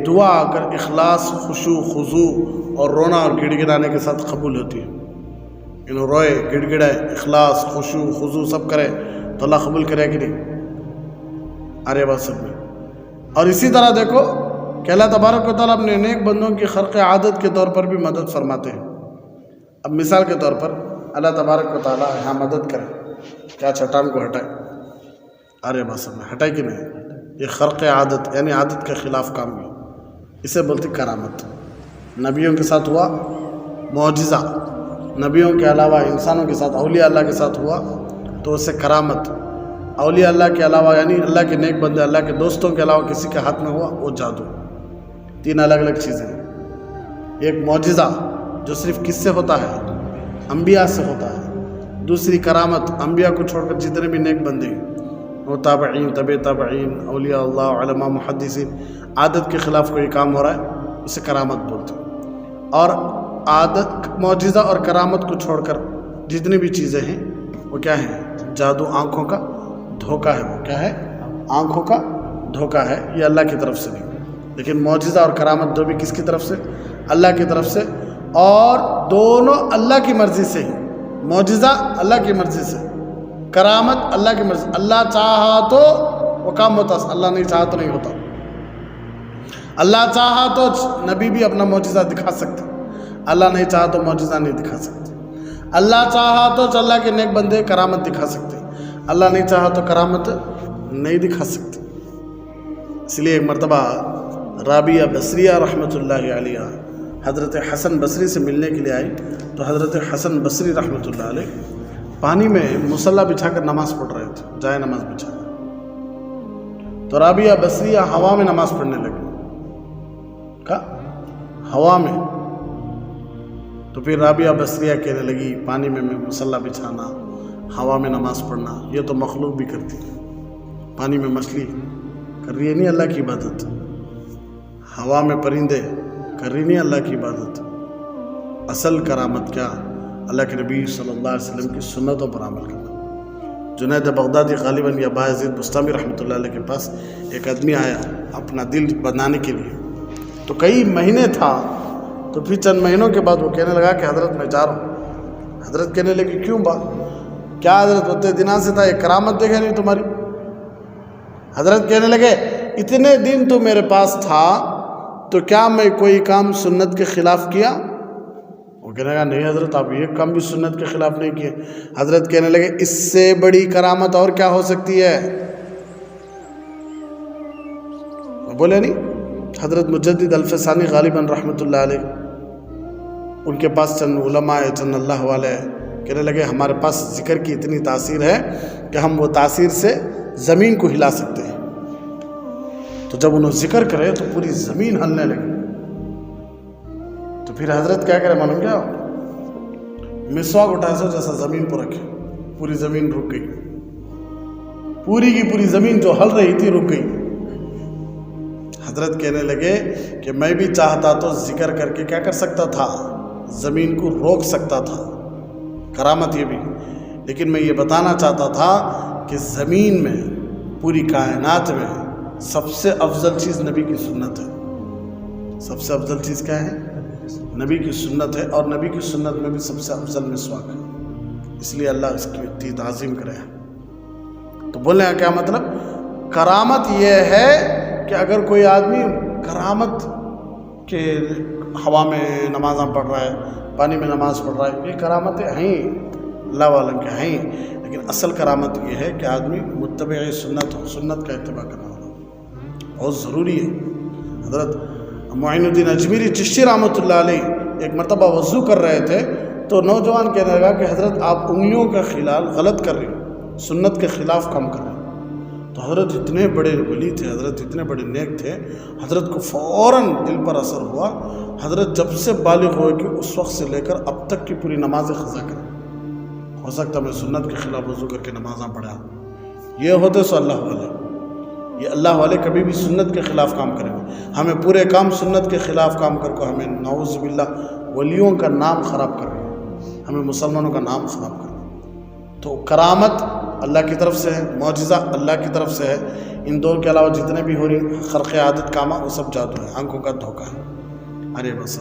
دعا اگر اخلاص خشوع خضوع اور رونا اور گڑ گڑانے کے ساتھ قبول ہوتی ہے، انہوں روئے گڑ گڑائے اخلاص خشوع خضوع سب کرے تو اللہ قبول کرے کہ نہیں، ارے بات سب میں۔ اور اسی طرح دیکھو کہ اللہ تبارک و تعالیٰ اپنے نیک بندوں کی خرق عادت کے طور پر بھی مدد فرماتے ہیں۔ اب مثال کے طور پر اللہ تبارک و تعالیٰ یہاں مدد کرے کیا چٹان کو ہٹائے؟ آریہ بھاشا میں ہٹائے کہ نہیں؟ یہ خرق عادت یعنی عادت کے خلاف کام ہے، اسے بولتی کرامت۔ نبیوں کے ساتھ ہوا معجزہ، نبیوں کے علاوہ انسانوں کے ساتھ اولیاء اللہ کے ساتھ ہوا تو اسے کرامت، اولیاء اللہ کے علاوہ یعنی اللہ کے نیک بندے، اللہ کے دوستوں کے علاوہ کسی کے ہاتھ میں ہوا وہ جادو۔ تین الگ الگ چیزیں ہیں۔ ایک معجزہ جو صرف کس سے ہوتا ہے؟ انبیاء سے ہوتا ہے۔ دوسری کرامت، انبیاء کو چھوڑ کر جتنے بھی نیک بندے ہیں وہ تابعین، طبع تابعین، اولیاء اللہ، علماء، محدثین، عادت کے خلاف کوئی کام ہو رہا ہے اسے کرامت بولتے ہیں۔ اور عادت، معجزہ اور کرامت کو چھوڑ کر جتنی بھی چیزیں ہیں وہ کیا ہیں؟ جادو، آنکھوں کا دھوکہ ہے۔ وہ کیا ہے؟ آنکھوں کا دھوکہ ہے، یہ اللہ کی طرف سے نہیں۔ لیکن معجزہ اور کرامت دو بھی کس کی طرف سے؟ اللہ کی طرف سے، اور دونوں اللہ کی مرضی سے ہی۔ معجزہ اللہ کی مرضی سے، کرامت اللہ کی مرضی۔ اللہ چاہا تو وہ کام ہوتا، اللہ نہیں چاہا تو نہیں ہوتا۔ اللہ چاہا تو نبی بھی اپنا معجزہ دکھا سکتے، اللہ نہیں چاہا تو معجزہ نہیں دکھا سکتے۔ اللہ چاہا تو اللہ کے نیک بندے کرامت دکھا سکتے، اللہ نہیں چاہا تو کرامت نہیں دکھا سکتے۔ اس لیے ایک مرتبہ رابعہ بصریہ رحمۃ اللہ علیہ حضرت حسن بصری سے ملنے کے لیے آئی، تو حضرت حسن بصری رحمۃ اللہ علیہ پانی میں مصلی بچھا کر نماز پڑھ رہے تھے، جائے نماز بچھا کر۔ تو رابعہ بصریہ ہوا میں نماز پڑھنے لگی، ہوا میں۔ تو پھر رابعہ بصریہ کہنے لگی پانی میں مصلی بچھانا، ہوا میں نماز پڑھنا یہ تو مخلوق بھی کرتی ہے۔ پانی میں مچھلی کر رہی ہے نہیں اللہ کی عبادت، ہوا میں پرندے کر رہی نہیں اللہ کی عبادت۔ اصل کرامت کیا؟ اللہ کے نبی صلی اللہ علیہ وسلم کی سنتوں پر عمل کرنا۔ جنید بغدادی غالباً یا باعزید بستامی رحمۃ اللہ علیہ کے پاس ایک آدمی آیا اپنا دل بنانے کے لیے، تو کئی مہینے تھا، تو پھر چند مہینوں کے بعد وہ کہنے لگا کہ حضرت میں جا رہا ہوں۔ حضرت کہنے لگے کیوں با؟ کیا حضرت اتنے دنوں سے تھا، ایک کرامت دیکھا نہیں تمہاری؟ حضرت کہنے لگے اتنے دن تو میرے پاس تھا تو کیا میں کوئی کام سنت کے خلاف کیا؟ وہ کہنے لگا نہیں حضرت آپ ایک کام بھی سنت کے خلاف نہیں کیے۔ حضرت کہنے لگے اس سے بڑی کرامت اور کیا ہو سکتی ہے؟ بولے نہیں؟ حضرت مجدد الفسانی غالباً رحمۃ اللہ علیہ ان کے پاس چند علماء چند اللہ والے کہنے لگے ہمارے پاس ذکر کی اتنی تاثیر ہے کہ ہم وہ تاثیر سے زمین کو ہلا سکتے ہیں۔ تو جب انہوں ذکر کرے تو پوری زمین ہلنے لگی۔ تو پھر حضرت کیا کرے معلوم کیا؟ مسواک اٹھائے سو جیسا زمین پر رکھے، پوری زمین رک گئی، پوری کی پوری زمین جو ہل رہی تھی رک گئی۔ حضرت کہنے لگے کہ میں بھی چاہتا تو ذکر کر کے کیا کر سکتا تھا؟ زمین کو روک سکتا تھا، کرامت یہ بھی۔ لیکن میں یہ بتانا چاہتا تھا کہ زمین میں، پوری کائنات میں سب سے افضل چیز نبی کی سنت ہے۔ سب سے افضل چیز کیا ہے؟ نبی کی سنت ہے، اور نبی کی سنت میں بھی سب سے افضل مسواک ہے۔ اس لیے اللہ اس کی اتنی تعظیم کرے۔ تو بولنے کا کیا مطلب؟ کرامت یہ ہے کہ اگر کوئی آدمی کرامت کے ہوا میں نمازاں پڑھ رہا ہے، پانی میں نماز پڑھ رہا ہے، یہ کرامتیں ہیں اللہ عالم کے ہیں، لیکن اصل کرامت یہ ہے کہ آدمی متبع سنت ہو، سنت کا اتباع کرنا بہت ضروری ہے۔ حضرت معین الدین اجمیری چشتی رحمۃ اللہ علیہ ایک مرتبہ وضو کر رہے تھے، تو نوجوان کہنے لگا کہ حضرت آپ انگلیوں کا خلال غلط کر رہے ہیں، سنت کے خلاف کام کر رہے ہیں۔ تو حضرت اتنے بڑے ولی تھے، حضرت اتنے بڑے نیک تھے، حضرت کو فوراً دل پر اثر ہوا۔ حضرت جب سے بالغ ہوئے کہ اس وقت سے لے کر اب تک کی پوری نمازیں قضا کریں۔ ہو سکتا میں سنت کے خلاف وضو کر کے نمازاں پڑھا، یہ ہوتے سو اللہ والے۔ یہ اللہ والے کبھی بھی سنت کے خلاف کام کریں گے، ہمیں پورے کام سنت کے خلاف کام کر کو ہمیں نعوذ باللہ ولیوں کا نام خراب کر رہے ہیں، ہمیں مسلمانوں کا نام خراب کر رہے ہیں۔ تو کرامت اللہ کی طرف سے ہے، معجزہ اللہ کی طرف سے ہے، ان دو کے علاوہ جتنے بھی ہو رہی خرق عادت کامہ وہ سب جادو ہے، آنکھوں کا دھوکہ ہے۔ ارے بس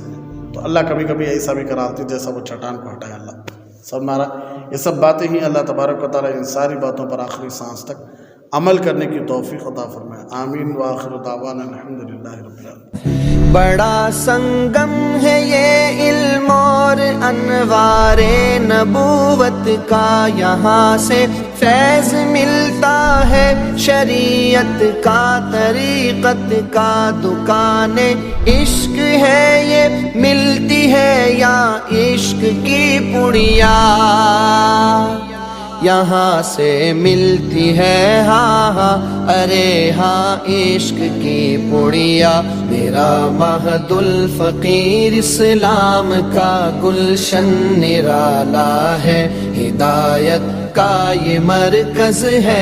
تو اللہ کبھی کبھی ایسا بھی کراتی جیسا وہ چٹان کو ہٹائے اللہ سب مارا۔ یہ سب باتیں ہی اللہ تبارک و تعالیٰ ان ساری باتوں پر آخری سانس تک عمل کرنے کی توفیق عطا فرمائے۔ آمین وآخر دعوانا الحمدللہ رب العالمین۔ بڑا سنگم ہے یہ علم اور انوار نبوت نبوت کا یہاں سے فیض ملتا ہے، شریعت کا طریقت کا دکان عشق ہے یہ، ملتی ہے یا عشق کی پڑیا، یہاں سے ملتی ہے ہاں ہاں ارے ہاں عشق کی پڑیا۔ میرا مہد الفقیر اسلام کا گلشن نرالا ہے، ہدایت کا یہ مرکز ہے۔